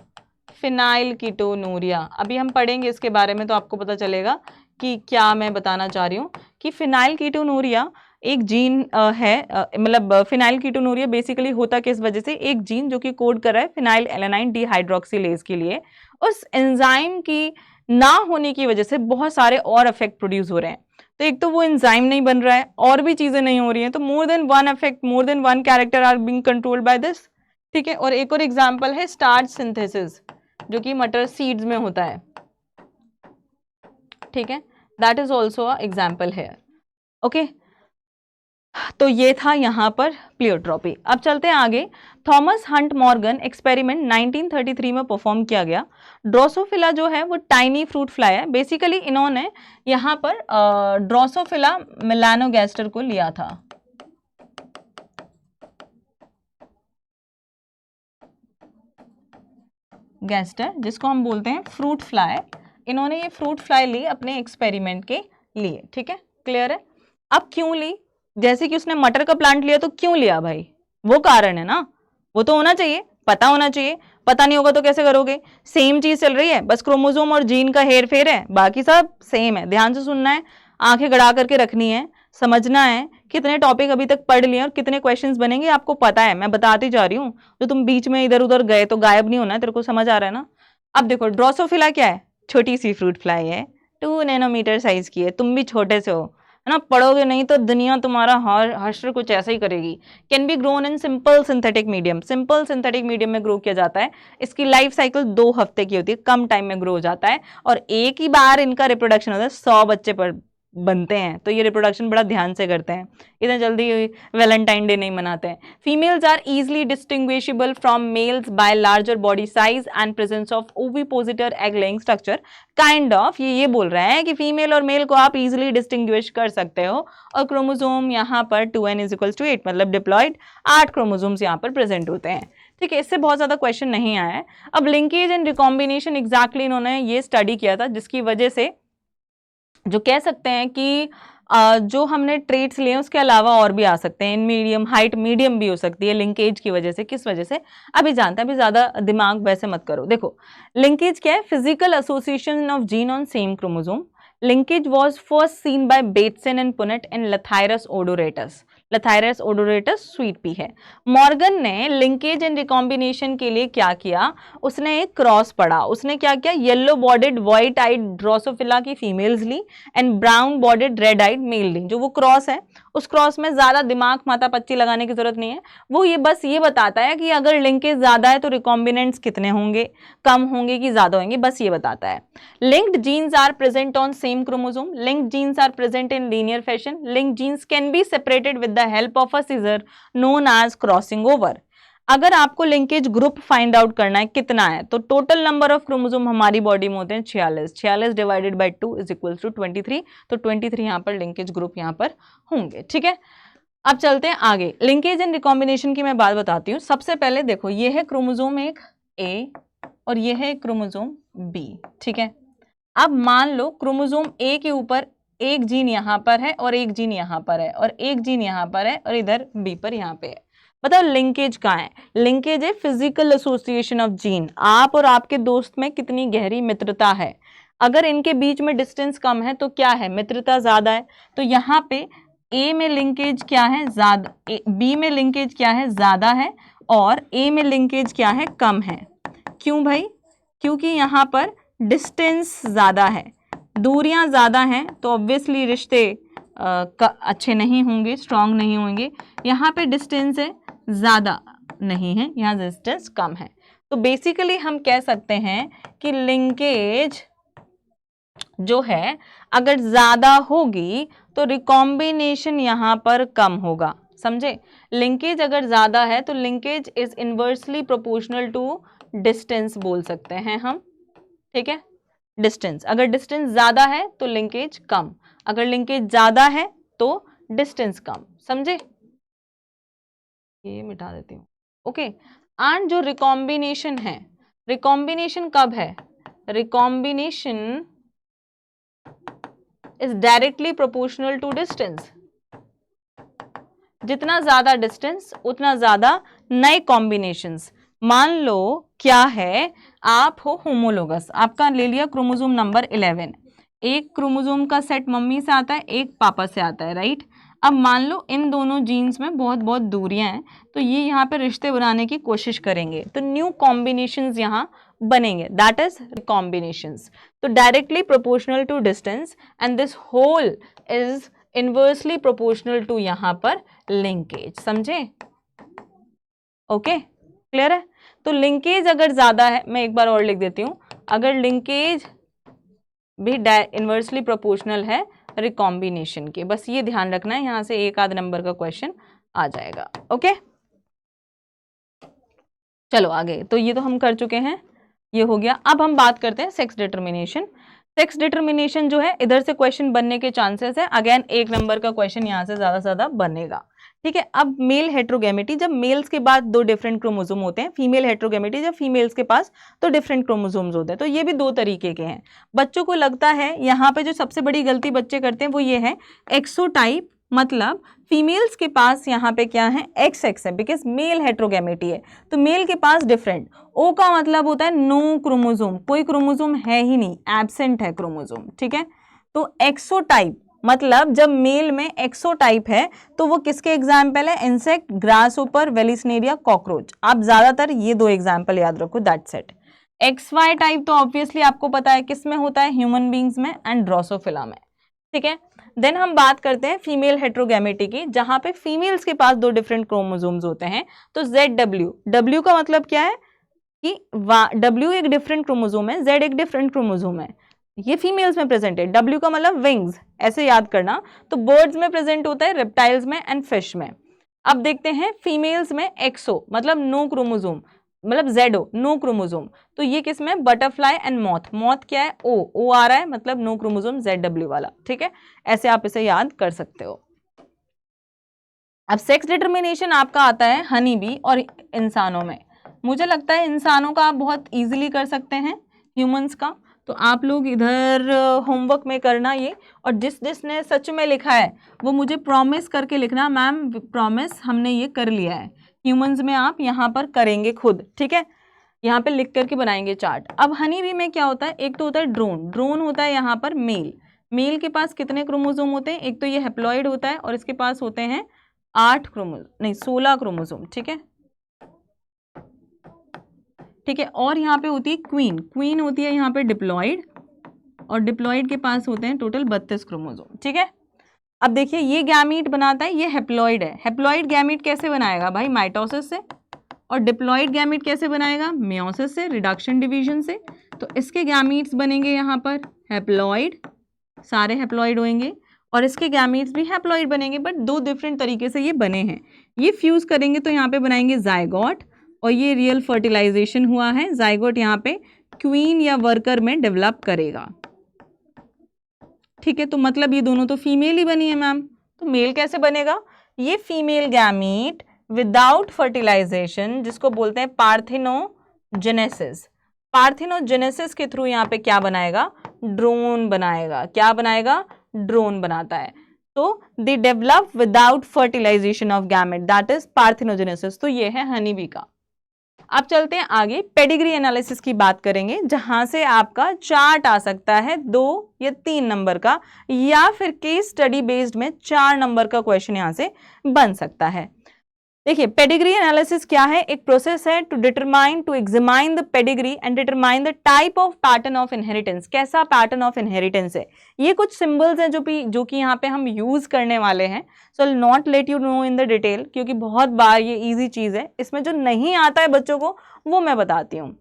अभी हम पढ़ेंगे इसके बारे में तो आपको पता चलेगा कि क्या मैं बताना चाह रही हूँ। कि फिनाइल कीटोनूरिया एक जीन है, मतलब फिनाइल कीटोनूरिया बेसिकली होता किस वजह से, एक जीन जो कि कोड कर रहा है फिनाइल एलानाइन डिहाइड्रोक्सिलेज के लिए, उस एंजाइम की ना होने की वजह से बहुत सारे और इफेक्ट प्रोड्यूस हो रहे हैं। तो एक तो वो एंजाइम नहीं बन रहा है, और भी चीजें नहीं हो रही हैं, तो more than one effect, more than one character are being controlled by this, ठीक है। और एक और एग्जांपल है स्टार्च सिंथेसिस, जो कि मटर सीड्स में होता है, ठीक है, that is also a example है। ओके, तो ये था यहाँ पर प्लेयोट्रॉपी। अब चलते हैं आगे। थॉमस हंट मॉर्गन एक्सपेरिमेंट 1933 में परफॉर्म किया गया। ड्रोसोफिला जो है वो टाइनी फ्रूट फ्लाई है। बेसिकली इन्होंने यहाँ पर ड्रोसोफिला मेलानोगैस्टर को लिया था। गैस्टर, जिसको हम बोलते हैं फ्रूट फ्लाई, इन्होंने ये फ्रूट फ्लाई ली अपने एक्सपेरिमेंट के लिए, ठीक है, क्लियर है। अब क्यों ली, जैसे कि उसने मटर का प्लांट लिया तो क्यों लिया भाई, वो कारण है ना, वो तो होना चाहिए, पता होना चाहिए। पता नहीं होगा तो कैसे करोगे, सेम चीज चल रही है, बस क्रोमोसोम और जीन का हेर फेर है, बाकी सब सेम है। ध्यान से सुनना है, आंखें गड़ा करके रखनी है, समझना है कितने टॉपिक अभी तक पढ़ लिए और कितने क्वेश्चंस बनेंगे आपको पता है, मैं बताती जा रही हूँ। जो तुम बीच में इधर उधर गए तो गायब नहीं होना है, तेरे को समझ आ रहा है ना। अब देखो ड्रोसोफिला क्या है, छोटी सी फ्रूट फ्लाई है, 2 नैनोमीटर साइज की है, तुम भी छोटे से हो, है ना, पढ़ोगे नहीं तो दुनिया तुम्हारा हश्र कुछ ऐसा ही करेगी। Can be grown in simple synthetic medium, simple synthetic medium में ग्रो किया जाता है। इसकी लाइफ साइकिल 2 हफ्ते की होती है, कम टाइम में ग्रो हो जाता है, और एक ही बार इनका रिप्रोडक्शन होता है, 100 बच्चे पर बनते हैं। तो ये रिप्रोडक्शन बड़ा ध्यान से करते हैं, इतना जल्दी वैलेंटाइन डे नहीं मनाते हैं। Females are easily distinguishable from males by larger body size and presence of ovipositor egg laying structure. Kind of ये बोल रहे हैं कि फीमेल और मेल को आप इजिली डिस्टिंग्विश कर सकते हो। और क्रोमोसोम यहाँ पर 2n = 8, मतलब डिप्लॉयड 8 क्रोमोसोम्स यहाँ पर प्रेजेंट होते हैं, ठीक है। इससे बहुत ज्यादा क्वेश्चन नहीं आया है। अब लिंकेज एंड रिकॉम्बिनेशन एग्जैक्टली इन्होंने ये स्टडी किया था, जिसकी वजह से जो कह सकते हैं कि जो हमने ट्रेट्स लिए उसके अलावा और भी आ सकते हैं। इन मीडियम हाइट मीडियम भी हो सकती है लिंकेज की वजह से। किस वजह से अभी जानते हैं, अभी ज्यादा दिमाग वैसे मत करो। देखो लिंकेज क्या है, physical association of gene on same chromosome. Linkage was first seen by Bateson and Punnett in Lathyrus odoratus. Lathyrus odoratus sweet pea है। मॉर्गन ने लिंकेज एंड रिकॉम्बिनेशन के लिए क्या किया, उसने एक क्रॉस पढ़ा। उसने क्या किया, yellow bodied white eyed Drosophila की फीमेल्स ली and brown bodied red eyed male ली। जो वो क्रॉस है, उस क्रॉस में ज्यादा दिमाग माथा पच्ची लगाने की जरूरत नहीं है, वो ये बस ये बताता है कि अगर लिंकेज ज्यादा है तो रिकॉम्बिनेंट्स कितने होंगे, कम होंगे कि ज्यादा होंगे, बस ये बताता है। Linked genes are present on same chromosome, linked genes are present in linear fashion, linked genes can be separated with the help of a scissor known as crossing over. अगर आपको लिंकेज ग्रुप फाइंड आउट करना है कितना है, तो total number of chromosome हमारी body में होते हैं 46, 46 divided by 2 is equal to 23, तो 23 यहाँ पर लिंकेज ग्रुप यहाँ पर होंगे। ठीक है, अब चलते हैं आगे। लिंकेज एंड रिकॉम्बिनेशन की मैं बात बताती हूँ। सबसे पहले देखो, ये है क्रोमोसोम एक ए और ये है क्रोमोसोम बी। ठीक है, अब मान लो क्रोमोसोम ए के ऊपर एक जीन यहाँ पर है और एक जीन यहाँ पर है और एक जीन यहाँ पर है और इधर बी पर यहाँ पे है। बताओ लिंकेज कहाँ है? लिंकेज है फिजिकल एसोसिएशन ऑफ जीन। आप और आपके दोस्त में कितनी गहरी मित्रता है, अगर इनके बीच में डिस्टेंस कम है तो क्या है, मित्रता ज्यादा है। तो यहाँ पे ए में लिंकेज क्या है, ज्यादा, बी में लिंकेज क्या है, ज्यादा है, और ए में लिंकेज क्या है, कम है। क्यों भाई? क्योंकि यहाँ पर डिस्टेंस ज्यादा है, दूरियां ज्यादा हैं, तो ऑब्वियसली रिश्ते अच्छे नहीं होंगे, स्ट्रांग नहीं होंगे। यहाँ पे डिस्टेंस है ज्यादा नहीं है, यहाँ डिस्टेंस कम है। तो बेसिकली हम कह सकते हैं कि लिंकेज जो है अगर ज्यादा होगी तो रिकॉम्बिनेशन यहाँ पर कम होगा। समझे? लिंकेज अगर ज्यादा है तो linkage is inversely proportional to distance बोल सकते हैं हम। ठीक है, डिस्टेंस, अगर डिस्टेंस ज्यादा है तो लिंकेज कम, अगर लिंकेज ज्यादा है तो डिस्टेंस कम। समझे? ये मिटा देती हूँ। ओके, एंड जो रिकॉम्बिनेशन है, रिकॉम्बिनेशन कब है? Recombination is directly proportional to distance. जितना ज्यादा डिस्टेंस उतना ज्यादा नए कॉम्बिनेशंस। मान लो क्या है, आप हो होमोलोगस, आपका ले लिया क्रोमोसोम नंबर 11, एक क्रोमोसोम का सेट मम्मी से आता है, एक पापा से आता है, राइट। अब मान लो इन दोनों जीन्स में बहुत बहुत दूरियां हैं, तो ये यहाँ पे रिश्ते बनाने की कोशिश करेंगे, तो न्यू कॉम्बिनेशंस यहाँ बनेंगे, दैट इज कॉम्बिनेशंस। तो directly proportional to distance and this whole is inversely proportional to यहाँ पर लिंकेज। समझे? ओके, क्लियर है? तो लिंकेज अगर ज्यादा है, मैं एक बार और लिख देती हूं, अगर लिंकेज भी इनवर्सली प्रोपोर्शनल है रिकॉम्बिनेशन के, बस ये ध्यान रखना है, यहां से एक आध नंबर का क्वेश्चन आ जाएगा। ओके, चलो आगे। तो ये तो हम कर चुके हैं, ये हो गया। अब हम बात करते हैं सेक्स डिटर्मिनेशन। सेक्स डिटर्मिनेशन जो है, इधर से क्वेश्चन बनने के चांसेस है, अगेन एक नंबर का क्वेश्चन यहाँ से ज्यादा से ज्यादा बनेगा। ठीक है, अब मेल हेट्रोगेमिटी, जब मेल्स के बाद दो डिफरेंट क्रोमोसोम होते हैं, फीमेल हेट्रोगेमिटी जब फीमेल्स के पास तो डिफरेंट क्रोमोसोम्स होते हैं, तो ये भी दो तरीके के हैं। बच्चों को लगता है यहाँ पे जो सबसे बड़ी गलती बच्चे करते हैं वो ये है, एक्सोटाइप, मतलब फीमेल्स के पास यहाँ पे क्या है, एक्स एक्स है, बिकॉज मेल हेट्रोगेमिटी है, तो मेल के पास डिफरेंट। ओ का मतलब होता है नो क्रोमोसोम, कोई क्रोमोसोम है ही नहीं, एब्सेंट है क्रोमोसोम। ठीक है, तो एक्सोटाइप मतलब जब मेल में एक्सोटाइप है तो वो किसके एग्जाम्पल है, इंसेक्ट, ग्रासहोपर, वेलिस्नेरिया, कॉकरोच। आप ज्यादातर ये दो एग्जाम्पल याद रखो, that's it. X Y type तो ऑब्वियसली आपको पता है किस में होता है, ह्यूमन बींग्स में एंड ड्रोसोफिला में। ठीक है, देन हम बात करते हैं फीमेल हेट्रोगेमिटी की, जहां पे फीमेल्स के पास दो डिफरेंट क्रोमोसोम्स होते हैं। तो ZW, W का मतलब क्या है कि W एक डिफरेंट क्रोमोसोम है, Z एक डिफरेंट क्रोमोसोम है, ये फीमेल्स में प्रेजेंट है। W का मतलब विंग्स, ऐसे याद करना। तो बर्ड्स में प्रेजेंट होता है, रेप्टाइल्स में एंड फिश में। अब देखते हैं फीमेल्स में एक्सो मतलब नो क्रोमोसोम, मतलब ZO नो क्रोमोसोम, तो ये किस में, बटरफ्लाई एंड मॉथ। मॉथ क्या है, O आ रहा है, मतलब नो क्रोमोसोम ZW वाला। ठीक है, ऐसे आप इसे याद कर सकते हो। अब सेक्स डिटर्मिनेशन आपका आता है हनी बी और इंसानों में। मुझे लगता है इंसानों का आप बहुत इजीली कर सकते हैं, ह्यूमंस का तो आप लोग इधर होमवर्क में करना ये, और जिसने सच में लिखा है वो मुझे प्रॉमिस करके लिखना, मैम प्रॉमिस हमने ये कर लिया है। ह्यूमंस में आप यहाँ पर करेंगे खुद, ठीक है, यहाँ पे लिख करके बनाएंगे चार्ट। अब हनी बी में क्या होता है, एक तो होता है ड्रोन, ड्रोन होता है यहाँ पर मेल। मेल के पास कितने क्रोमोसोम होते हैं, एक तो ये हेप्लॉइड होता है और इसके पास होते हैं 8 क्रोमोसोम नहीं 16 क्रोमोसोम, ठीक है, ठीक है। और यहाँ पे होती है क्वीन, क्वीन होती है यहाँ पे डिप्लॉइड, और डिप्लॉइड के पास होते हैं टोटल 32 क्रोमोसोम, ठीक है। अब देखिए ये गैमीट बनाता है, ये हेप्लॉइड है, हेप्लॉइड गैमीट कैसे बनाएगा भाई, माइटोसिस से, और डिप्लॉइड गैमीट कैसे बनाएगा, मियोसिस से, रिडक्शन डिवीजन से। तो इसके गैमीट्स बनेंगे यहाँ पर हेप्लॉइड, सारे हेप्लॉइड होंगे, और इसके गैमीट्स भी हैप्लॉइड बनेंगे, बट दो डिफरेंट तरीके से ये बने हैं। ये फ्यूज करेंगे तो यहाँ पे बनाएंगे जायगोट, और ये रियल फर्टिलाइजेशन हुआ है, जायगोट यहाँ पे क्वीन या वर्कर में डेवलप करेगा, ठीक है। तो मतलब ये दोनों तो फीमेल ही बनी है मैम, तो मेल कैसे बनेगा, ये फीमेल गैमीट विदाउट फर्टिलाइजेशन, जिसको बोलते हैं पार्थिनोजेनेसिस, पार्थिनोजेनेसिस के थ्रू यहाँ पे क्या बनाएगा, ड्रोन बनाएगा, क्या बनाएगा, ड्रोन बनाता है। तो they develop without fertilization of gamete, that is parthenogenesis. तो ये है हनी बी का। अब चलते हैं आगे, पेडिग्री एनालिसिस की बात करेंगे, जहां से आपका चार्ट आ सकता है 2 या 3 नंबर का, या फिर केस स्टडी बेस्ड में 4 नंबर का क्वेश्चन यहां से बन सकता है। देखिए पेडिग्री एनालिसिस क्या है, एक प्रोसेस है to determine, to examine the pedigree and determine the type of pattern of inheritance, कैसा पैटर्न ऑफ इनहेरिटेंस है। ये कुछ सिंबल्स हैं जो कि यहाँ पे हम यूज करने वाले हैं, so will not let you know in the detail, क्योंकि बहुत बार ये इजी चीज है, इसमें जो नहीं आता है बच्चों को वो मैं बताती हूँ।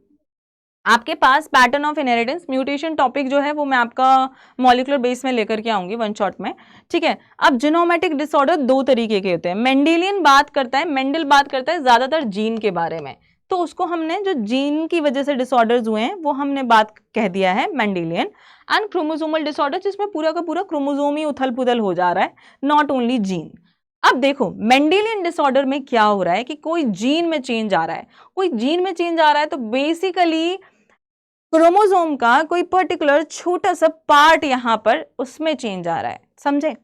आपके पास pattern of inheritance, mutation topic जो है वो मैं आपका मॉलिक्यूलर बेस में लेकर के आऊंगी वन शॉट में, ठीक है। अब जीनोमेटिक डिसऑर्डर 2 तरीके के होते हैं, मेंडेलियन बात करता है, मेंडल बात करता है ज्यादातर जीन के बारे में, तो उसको हमने जो जीन की वजह से डिसऑर्डर्स हुए हैं वो हमने बात कह दिया है मेंडेलियन। एंड क्रोमोसोमल डिसऑर्डर, जिसमें पूरा का पूरा क्रोमोसोम ही उथल पुथल हो जा रहा है, नॉट ओनली जीन। अब देखो मेंडेलियन डिसऑर्डर में क्या हो रहा है कि कोई जीन में चेंज आ रहा है, कोई जीन में चेंज आ रहा है, तो बेसिकली क्रोमोसोम का कोई पर्टिकुलर छोटा सा पार्ट यहां पर उसमें चेंज आ रहा है, समझे।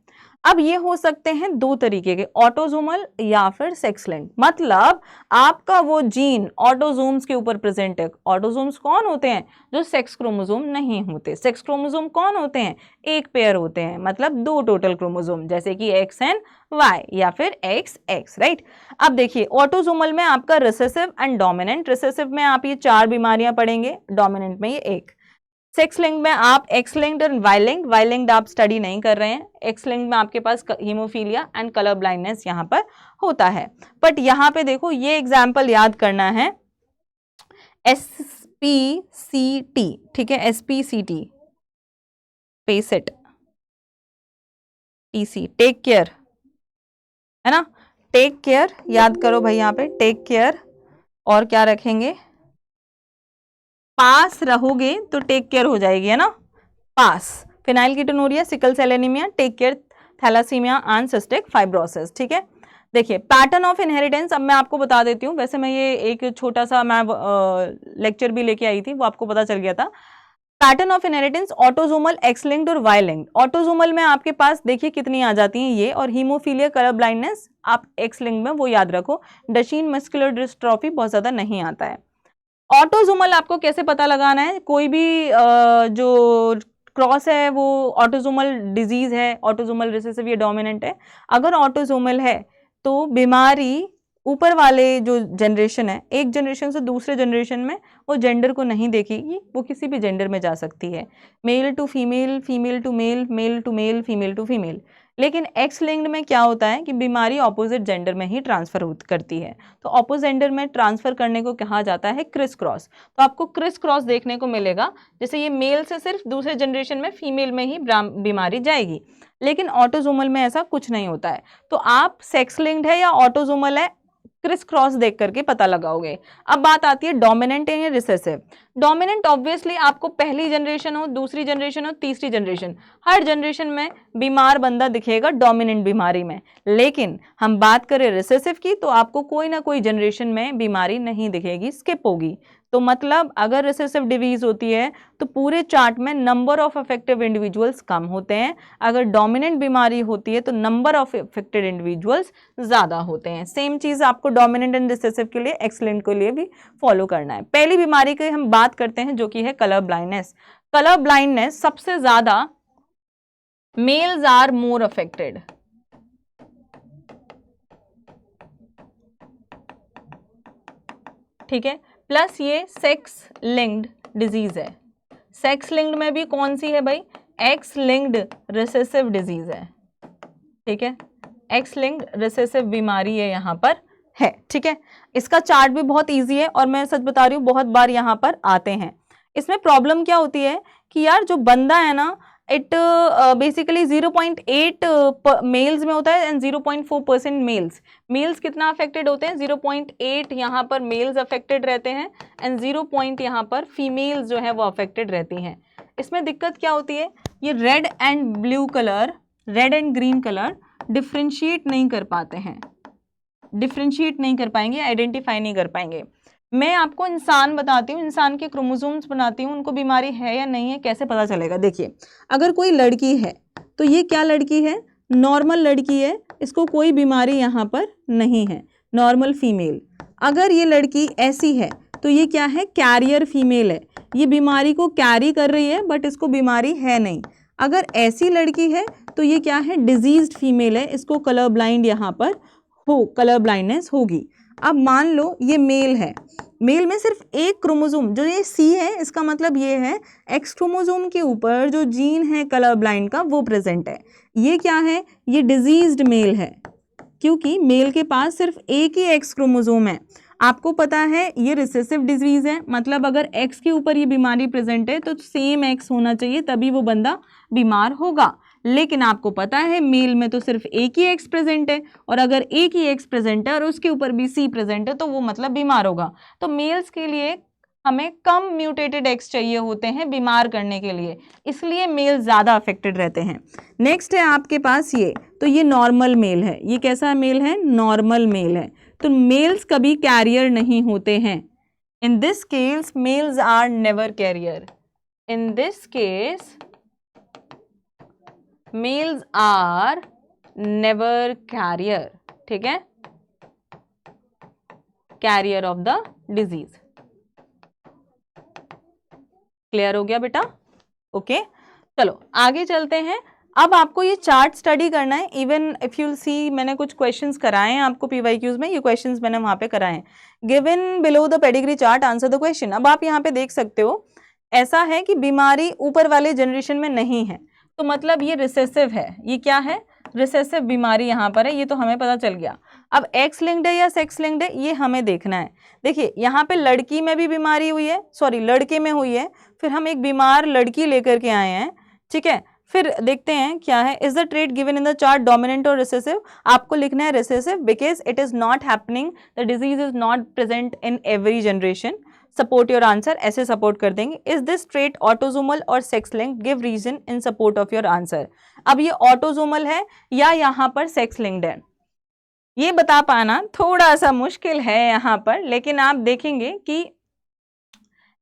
अब ये हो सकते हैं 2 तरीके के, ऑटोसोमल या फिर सेक्स लिंक, मतलब आपका वो जीन ऑटोसोम्स के ऊपर प्रेजेंट है। ऑटोसोम्स कौन होते हैं, जो सेक्स क्रोमोसोम नहीं होते। सेक्स क्रोमोसोम कौन होते हैं, एक पेयर होते हैं, मतलब 2 टोटल क्रोमोसोम, जैसे कि एक्स एंड वाई या फिर एक्स एक्स, राइट। अब देखिए ऑटोसोमल में आपका रिसेसिव एंड डोमिनेंट, रिसेसिव में आप ये 4 बीमारियां पढ़ेंगे, डोमिनेंट में ये 1। सेक्स लिंक में आप एक्स लिंक्ड और वाई लिंक्ड, वाई लिंक्ड आप स्टडी नहीं कर रहे हैं, एक्स लिंक्ड में आपके पास हीमोफीलिया एंड कलर ब्लाइंडनेस यहां पर होता है। बट यहां पे देखो ये एग्जाम्पल याद करना है, SPCT, ठीक है, SPCT, पेसेट, TC, टेक केयर, है ना, टेक केयर याद करो भाई, यहाँ पे टेक केयर, और क्या रखेंगे, पास रहोगे तो टेक केयर हो जाएगी, है ना, पास, phenylketonuria, sickle cell anaemia, take care, thalassaemia and cystic fibrosis, ठीक है। देखिए पैटर्न ऑफ इनहेरिटेंस, अब मैं आपको बता देती हूँ, वैसे मैं ये एक छोटा सा मैं लेक्चर भी लेके आई थी, वो आपको पता चल गया था। Pattern of inheritance, autosomal, x linked और वाई लिंक्ड। ऑटोसोमल में आपके पास देखिए कितनी आ जाती हैं ये, और हीमोफीलिया, कलर ब्लाइंडनेस आप एक्स लिंक्ड में वो याद रखो, डशीन मस्कुलर डिस्ट्रॉफी बहुत ज्यादा नहीं आता है। ऑटोसोमल आपको कैसे पता लगाना है, कोई भी जो क्रॉस है वो ऑटोसोमल डिजीज है, ऑटोसोमल रिसेसिव या डोमिनेंट है। अगर ऑटोसोमल है तो बीमारी ऊपर वाले जो जनरेशन है, एक जनरेशन से दूसरे जनरेशन में वो जेंडर को नहीं देखेगी, वो किसी भी जेंडर में जा सकती है, male to female, female to male, male to male, female to female. लेकिन एक्स लिंक्ड में क्या होता है कि बीमारी ऑपोजिट जेंडर में ही ट्रांसफर करती है, तो ऑपोजिट जेंडर में ट्रांसफर करने को कहा जाता है क्रिस क्रॉस। तो आपको क्रिस क्रॉस देखने को मिलेगा, जैसे ये मेल से सिर्फ दूसरे जनरेशन में फीमेल में ही बीमारी जाएगी, लेकिन ऑटोसोमल में ऐसा कुछ नहीं होता है। तो आप सेक्स लिंक्ड है या ऑटोसोमल है, क्रिस क्रॉस देख करके पता लगाओगे। अब बात आती है डोमिनेंट या रिसेसिव। डोमिनेंट ऑब्वियसली आपको पहली जनरेशन हो, दूसरी जनरेशन हो, तीसरी जनरेशन, हर जनरेशन में बीमार बंदा दिखेगा डोमिनेंट बीमारी में। लेकिन हम बात करें रिसेसिव की, तो आपको कोई ना कोई जनरेशन में बीमारी नहीं दिखेगी, स्किप होगी। तो मतलब अगर रिसेसिव डिवीज होती है तो पूरे चार्ट में नंबर ऑफ अफेक्टिव इंडिविजुअल्स कम होते हैं, अगर डोमिनेंट बीमारी होती है तो नंबर ऑफ अफेक्टेड इंडिविजुअल्स ज़्यादा होते हैं। सेम चीज़ आपको डोमिनेंट एंड रिसेसिव के लिए, एक्सलेंट के लिए भी फॉलो करना है। पहली बीमारी की हम बात करते हैं जो कि है कलर ब्लाइंडनेस। कलर ब्लाइंडनेस सबसे ज़्यादा मेल्स आर मोर अफेक्टेड, ठीक है, प्लस ये सेक्स लिंक्ड डिजीज है। सेक्स लिंक्ड में भी कौन सी है भाई, एक्स लिंक्ड रिसेसिव डिजीज है, ठीक है, एक्स लिंक्ड रिसेसिव बीमारी है यहाँ पर है, ठीक है। इसका चार्ट भी बहुत इजी है और मैं सच बता रही हूँ बहुत बार यहाँ पर आते हैं। इसमें प्रॉब्लम क्या होती है कि यार जो बंदा है ना इट बेसिकली 0.8 मेल्स में होता है एंड 0.4% मेल्स कितना अफेक्टेड होते हैं, 0.8 यहाँ पर मेल्स अफेक्टेड रहते हैं एंड 0 यहाँ पर फीमेल्स जो है वो अफेक्टेड रहती हैं। इसमें दिक्कत क्या होती है, ये red and blue colour, red and green colour differentiate नहीं कर पाते हैं, डिफ्रेंशिएट नहीं कर पाएंगे, आइडेंटिफाई नहीं कर पाएंगे। मैं आपको इंसान बताती हूँ, इंसान के क्रोमोसोम्स बनाती हूँ, उनको बीमारी है या नहीं है कैसे पता चलेगा। देखिए अगर कोई लड़की है तो ये क्या लड़की है, नॉर्मल लड़की है, इसको कोई बीमारी यहाँ पर नहीं है, नॉर्मल फीमेल। अगर ये लड़की ऐसी है तो ये क्या है, कैरियर फीमेल है, ये बीमारी को कैरी कर रही है बट इसको बीमारी है नहीं। अगर ऐसी लड़की है तो ये क्या है, डिजीज्ड फीमेल है, इसको कलर ब्लाइंड यहाँ पर हो, कलर ब्लाइंडनेस होगी। अब मान लो ये मेल है, मेल में सिर्फ एक क्रोमोसोम जो ये सी है, इसका मतलब ये है एक्स क्रोमोसोम के ऊपर जो जीन है कलर ब्लाइंड का वो प्रेजेंट है। ये क्या है, ये डिजीज्ड मेल है क्योंकि मेल के पास सिर्फ एक ही एक्स क्रोमोसोम है। आपको पता है ये रिसेसिव डिजीज है, मतलब अगर एक्स के ऊपर ये बीमारी प्रेजेंट है तो सेम एक्स होना चाहिए तभी वो बंदा बीमार होगा। लेकिन आपको पता है मेल में तो सिर्फ एक ही एक्स प्रेजेंट है और अगर एक ही एक्स प्रेजेंट है और उसके ऊपर भी सी प्रेजेंट है तो वो मतलब बीमार होगा। तो मेल्स के लिए हमें कम म्यूटेटेड एक्स चाहिए होते हैं बीमार करने के लिए, इसलिए मेल ज़्यादा अफेक्टेड रहते हैं। नेक्स्ट है आपके पास ये, तो ये नॉर्मल मेल है, ये कैसा मेल है, नॉर्मल मेल है। तो मेल्स कभी कैरियर नहीं होते हैं। In this case males are never carrier, in this case males are never carrier, ठीक है, carrier of the disease. Clear हो गया बेटा, ओके। चलो आगे चलते हैं। अब आपको ये चार्ट स्टडी करना है। इवन इफ यू सी मैंने कुछ क्वेश्चंस कराए हैं आपको पीवाईक्यूज में, ये क्वेश्चंस मैंने वहां पे कराए हैं। Given below the pedigree chart answer the question. अब आप यहाँ पे देख सकते हो ऐसा है कि बीमारी ऊपर वाले जनरेशन में नहीं है तो मतलब ये रिसेसिव है, ये क्या है, रिसेसिव बीमारी यहाँ पर है, ये तो हमें पता चल गया। अब एक्स लिंक्ड है या सेक्स लिंक्ड है ये हमें देखना है। देखिए यहाँ पे लड़की में भी बीमारी हुई है, सॉरी लड़के में हुई है, फिर हम एक बीमार लड़की लेकर के आए हैं, ठीक है। फिर देखते हैं क्या है, is the trait given in the chart dominant और रिसेसिव। आपको लिखना है recessive because it is not happening, the disease is not present in every generation. Support your answer, ऐसे सपोर्ट कर देंगे। इज दिस ट्रेट ऑटोजोमल और sex linked, give reason in support of your answer. अब ये autosomal है या यहाँ पर सेक्स लिंक्ड है, ये बता पाना थोड़ा सा मुश्किल है यहाँ पर, लेकिन आप देखेंगे कि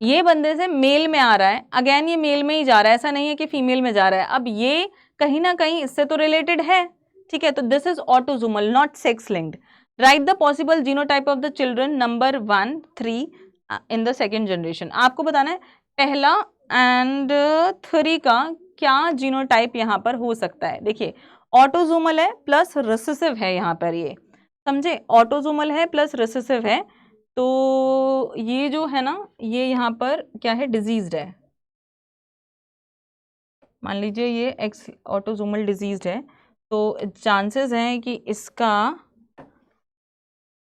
ये बंदे से मेल में आ रहा है, अगेन ये मेल में ही जा रहा है, ऐसा नहीं है कि फीमेल में जा रहा है। अब ये कहीं ना कहीं इससे तो रिलेटेड है, ठीक है, तो this is autosomal not sex linked. Right the possible genotype of the children number 1, 3 in the second generation. आपको बताना है पहला एंड 3 का क्या जीनोटाइप यहाँ पर हो सकता है। देखिए ऑटोजोमल है प्लस रिसेसिव है, यहाँ पर ये समझे, ऑटोजोमल है प्लस रिसेसिव है, तो ये जो है ना ये यहाँ पर क्या है, डिजीज्ड है। मान लीजिए ये एक्स ऑटोजोमल डिजीज्ड है, तो चांसेस हैं कि इसका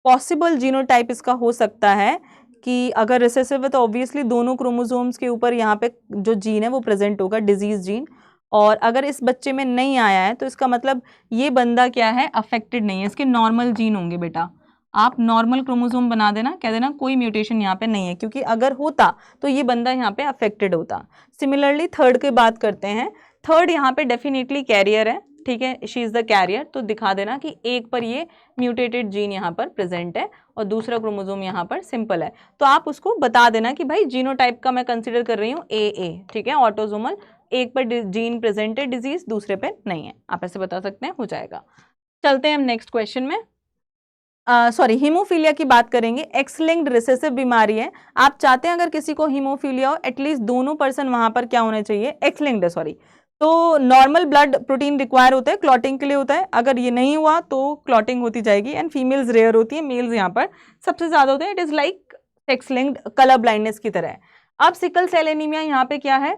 पॉसिबल जीनोटाइप इसका हो सकता है कि अगर रिसेसिव है तो ऑब्वियसली दोनों क्रोमोसोम्स के ऊपर यहाँ पे जो जीन है वो प्रेजेंट होगा, डिजीज जीन। और अगर इस बच्चे में नहीं आया है तो इसका मतलब ये बंदा क्या है, अफेक्टेड नहीं है, इसके नॉर्मल जीन होंगे। बेटा आप नॉर्मल क्रोमोसोम बना देना, कह देना कोई म्यूटेशन यहाँ पे नहीं है, क्योंकि अगर होता तो ये बंदा यहाँ पे अफेक्टेड होता। सिमिलरली थर्ड की बात करते हैं, थर्ड यहाँ पे डेफिनेटली कैरियर है, ठीक है, शी इज़ द कैरियर, तो दिखा देना कि एक पर ये म्यूटेटेड जीन यहाँ पर प्रेजेंट है और दूसरा क्रोमोसोम यहाँ पर सिंपल है। तो आप उसको बता देना कि भाई जीनोटाइप का मैं कंसिडर कर रही हूँ AA, ठीक है, ऑटोजोमल, एक पर जीन प्रेजेंट है डिजीज, दूसरे पे नहीं है, आप ऐसे बता सकते हैं, हो जाएगा। चलते हैं हम नेक्स्ट क्वेश्चन में। सॉरी हीमोफीलिया की बात करेंगे। एक्स लिंक्ड रिसेसिव बीमारी है, आप चाहते हैं अगर किसी को हीमोफीलिया हो एटलीस्ट दोनों पर्सन वहां पर क्या होने चाहिए, एक्स लिंक्ड है सॉरी, तो नॉर्मल ब्लड प्रोटीन रिक्वायर होता है, क्लॉटिंग के लिए होता है। अगर ये नहीं हुआ तो क्लॉटिंग होती जाएगी एंड फीमेल्स रेयर होती है, मेल्स यहाँ पर सबसे ज्यादा होते हैं। It is like sex linked colour blindness की तरह। अब सिकल सेल एनीमिया यहाँ पे क्या है,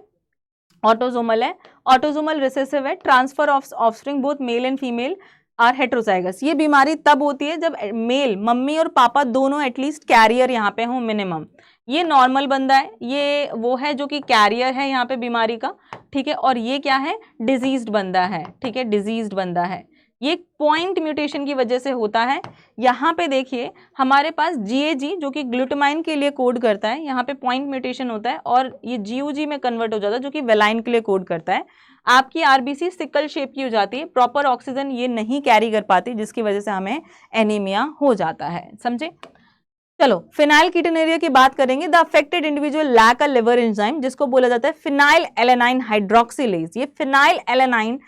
ऑटोजोमल है, ऑटोजोमल रिसेसिव है, transfer of offspring both male and female are heterozygous. ये बीमारी तब होती है जब मेल, मम्मी और पापा दोनों एटलीस्ट कैरियर यहाँ पे हों मिनिमम। ये नॉर्मल बंदा है, ये वो है जो कि कैरियर है यहाँ पे बीमारी का, ठीक है, और ये क्या है, डिजीज्ड बंदा है, ठीक है, डिजीज्ड बंदा है। ये पॉइंट म्यूटेशन की वजह से होता है। यहाँ पे देखिए हमारे पास GAG जो कि ग्लूटामाइन के लिए कोड करता है, यहाँ पे पॉइंट म्यूटेशन होता है और ये GUG में कन्वर्ट हो जाता है जो कि वेलाइन के लिए कोड करता है। आपकी RBC सिकल शेप की हो जाती है, प्रॉपर ऑक्सीजन ये नहीं कैरी कर पाती, जिसकी वजह से हमें एनीमिया हो जाता है, समझे। चलो फिनाइल कीटोनुरिया की बात करेंगे। The affected individual lack a liver enzyme जिसको बोला जाता है फिनाइल एलेनाइन हाइड्रोक्सिलेज। ये फिनाइल एलेनाइन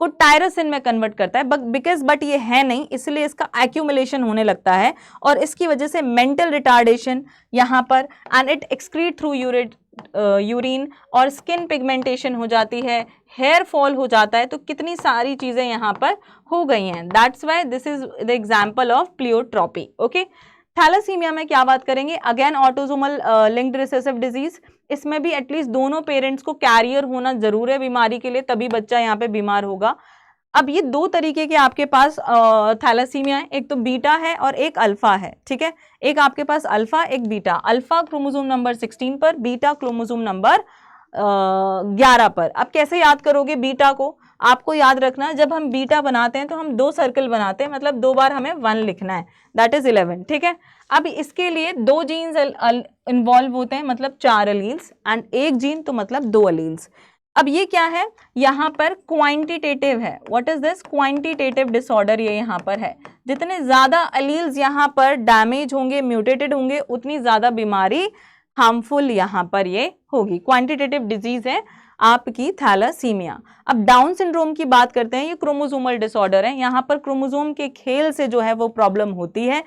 को टायरोसिन में कन्वर्ट करता है बट ये है नहीं, इसलिए इसका एक्यूमुलेशन होने लगता है और इसकी वजह से मेंटल रिटार्डेशन यहाँ पर and it excrete through urine और स्किन पिगमेंटेशन हो जाती है, हेयर फॉल हो जाता है। तो कितनी सारी चीजें यहाँ पर हो गई हैं। That's why this is the example of pleiotropy. Okay, thalassemia में क्या बात करेंगे, again autosomal linked recessive disease. इसमें भी एटलीस्ट दोनों पेरेंट्स को कैरियर होना जरूर है बीमारी के लिए, तभी बच्चा यहाँ पे बीमार होगा। अब ये दो तरीके के आपके पास थैलेसीमिया है, एक तो बीटा है और एक अल्फा है, ठीक है, एक आपके पास अल्फा एक बीटा। अल्फा क्रोमोसोम नंबर 16 पर, बीटा क्रोमोसोम नंबर 11 पर। अब कैसे याद करोगे बीटा को, आपको याद रखना जब हम बीटा बनाते हैं तो हम 2 सर्कल बनाते हैं, मतलब 2 बार हमें 1 लिखना है, दैट इज 11, ठीक है। अब इसके लिए 2 जीन्स इन्वॉल्व होते हैं, मतलब 4 अलील्स, एंड 1 जीन तो मतलब 2 अलील्स। अब ये क्या है, यहाँ पर क्वांटिटेटिव है। What is this, quantitative disorder ये यहाँ पर है। जितने ज्यादा अलील्स यहाँ पर डैमेज होंगे, म्यूटेटेड होंगे, उतनी ज्यादा बीमारी हार्मफुल यहाँ पर ये होगी। क्वांटिटेटिव डिजीज है आपकी थैलेसीमिया। अब डाउन सिंड्रोम की बात करते हैं, ये क्रोमोसोमल डिसऑर्डर है। यहाँ पर क्रोमोसोम के खेल से जो है वो प्रॉब्लम होती है।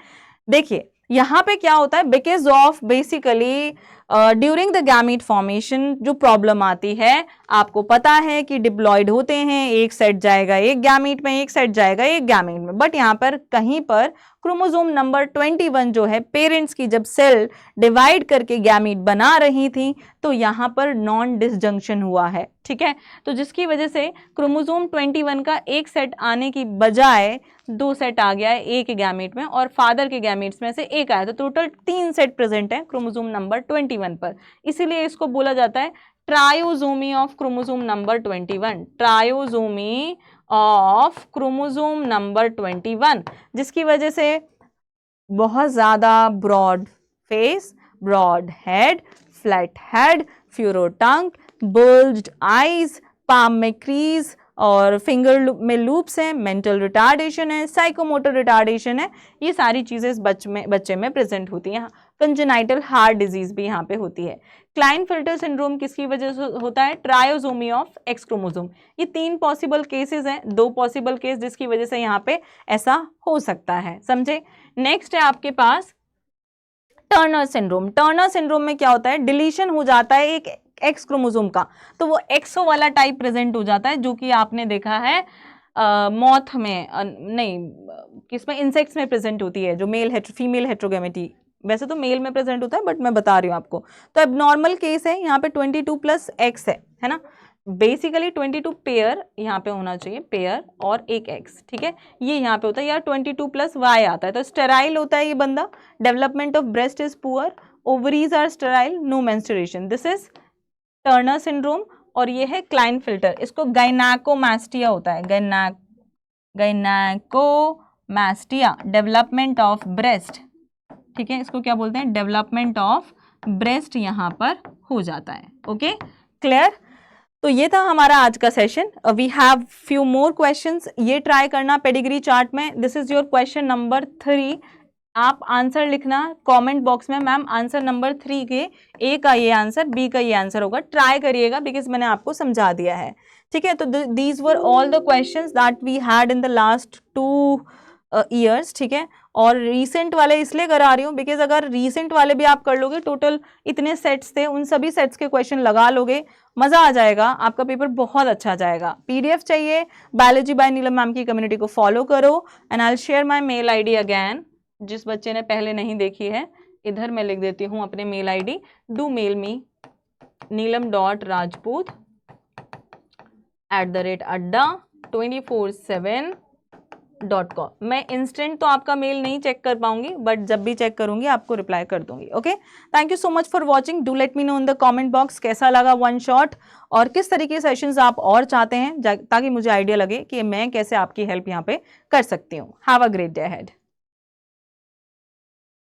देखिए यहाँ पे क्या होता है, because of basically during the gamete formation जो प्रॉब्लम आती है, आपको पता है कि डिप्लॉयड होते हैं, एक सेट जाएगा एक गैमीट में, एक सेट जाएगा एक गैमीट में, बट यहाँ पर कहीं पर क्रोमोसोम नंबर 21 जो है, पेरेंट्स की जब सेल डिवाइड करके गैमीट बना रही थी तो यहाँ पर नॉन डिसजंक्शन हुआ है, ठीक है। तो जिसकी वजह से क्रोमोसोम 21 का एक सेट आने की बजाय 2 सेट आ गया है एक गैमीट में, और फादर के गैमीट्स में से एक आया, तो टोटल 3 सेट प्रेजेंट है क्रोमोसोम नंबर 21 पर। इसीलिए इसको बोला जाता है trisomy of chromosome number 21, trisomy of chromosome number 21, जिसकी वजह से बहुत ज़्यादा broad face, broad head, flat head, furrowed tongue, bulged eyes, palm में क्रीज और फिंगर में लूप्स हैं, मेंटल रिटार्डेशन है, साइकोमोटर रिटार्डेशन है, ये सारी चीज़ें इस बच्चे में प्रेजेंट होती हैं। कंजेनाइटल हार्ट डिजीज भी यहाँ पे होती है। क्लाइनफिल्टर सिंड्रोम किसकी वजह से होता है, ट्रायोजोमी ऑफ एक्स क्रोमोसोम। ये 3 पॉसिबल केसेस हैं, 2 पॉसिबल केस जिसकी वजह से यहाँ पे ऐसा हो सकता है, समझे। नेक्स्ट है आपके पास टर्नर सिंड्रोम। टर्नर सिंड्रोम में क्या होता है, डिलीशन हो जाता है एक एक्स क्रोमोसोम का, तो वो एक्सो वाला टाइप प्रेजेंट हो जाता है, जो कि आपने देखा है मॉथ में, नहीं किसमें, इंसेक्ट्स में प्रेजेंट होती है, जो फीमेल हेट्रोगेमेटी। वैसे तो मेल में प्रेजेंट होता है, बट मैं बता रही हूँ आपको। तो अब नॉर्मल केस है, यहाँ पे 22 प्लस एक्स है ना, बेसिकली 22 पेयर यहाँ पे होना चाहिए, पेयर और एक एक्स, ठीक है, ये यहाँ पे होता है, या 22 प्लस वाई आता है, तो स्टेराइल होता है ये बंदा। Development of breast is poor, ovaries are sterile, no menstruation, this is Turner syndrome. और ये है क्लाइनफिल्टर, इसको गाइनेकोमास्टिया होता है, गाइनेकोमास्टिया, डेवलपमेंट ऑफ ब्रेस्ट, ठीक है, इसको क्या बोलते हैं, डेवलपमेंट ऑफ ब्रेस्ट यहाँ पर हो जाता है। Okay, clear. तो ये था हमारा आज का session. We have few more questions, ये ट्राई करना पेडिग्री चार्ट में। This is your question number 3, आप आंसर लिखना कमेंट बॉक्स में, मैम आंसर नंबर 3 के ए का ये आंसर, बी का ये आंसर होगा, ट्राई करिएगा बिकॉज मैंने आपको समझा दिया है, ठीक है। तो these were all the questions that we had in the last 2 years, ठीक है। और रीसेंट वाले इसलिए करा रही हूँ बिकॉज अगर रीसेंट वाले भी आप कर लोगे, टोटल इतने सेट्स थे, उन सभी सेट्स के क्वेश्चन लगा लोगे, मज़ा आ जाएगा, आपका पेपर बहुत अच्छा जाएगा। PDF चाहिए, बायोलॉजी बाय नीलम मैम की कम्युनिटी को फॉलो करो, and I will share my mail ID again. जिस बच्चे ने पहले नहीं देखी है, इधर मैं लिख देती हूँ अपने mail ID, do mail me neelam.rajput@adda247.com। मैं इंस्टेंट तो आपका मेल नहीं चेक कर पाऊंगी, बट जब भी चेक करूंगी आपको रिप्लाई कर दूंगी। Okay, thank you so much for watching. Do let me know in the comment box कैसा लगा वन शॉट, और किस तरीके के सेशंस आप और चाहते हैं, ताकि मुझे आइडिया लगे कि मैं कैसे आपकी हेल्प यहाँ पे कर सकती हूँ। Have a great day ahead.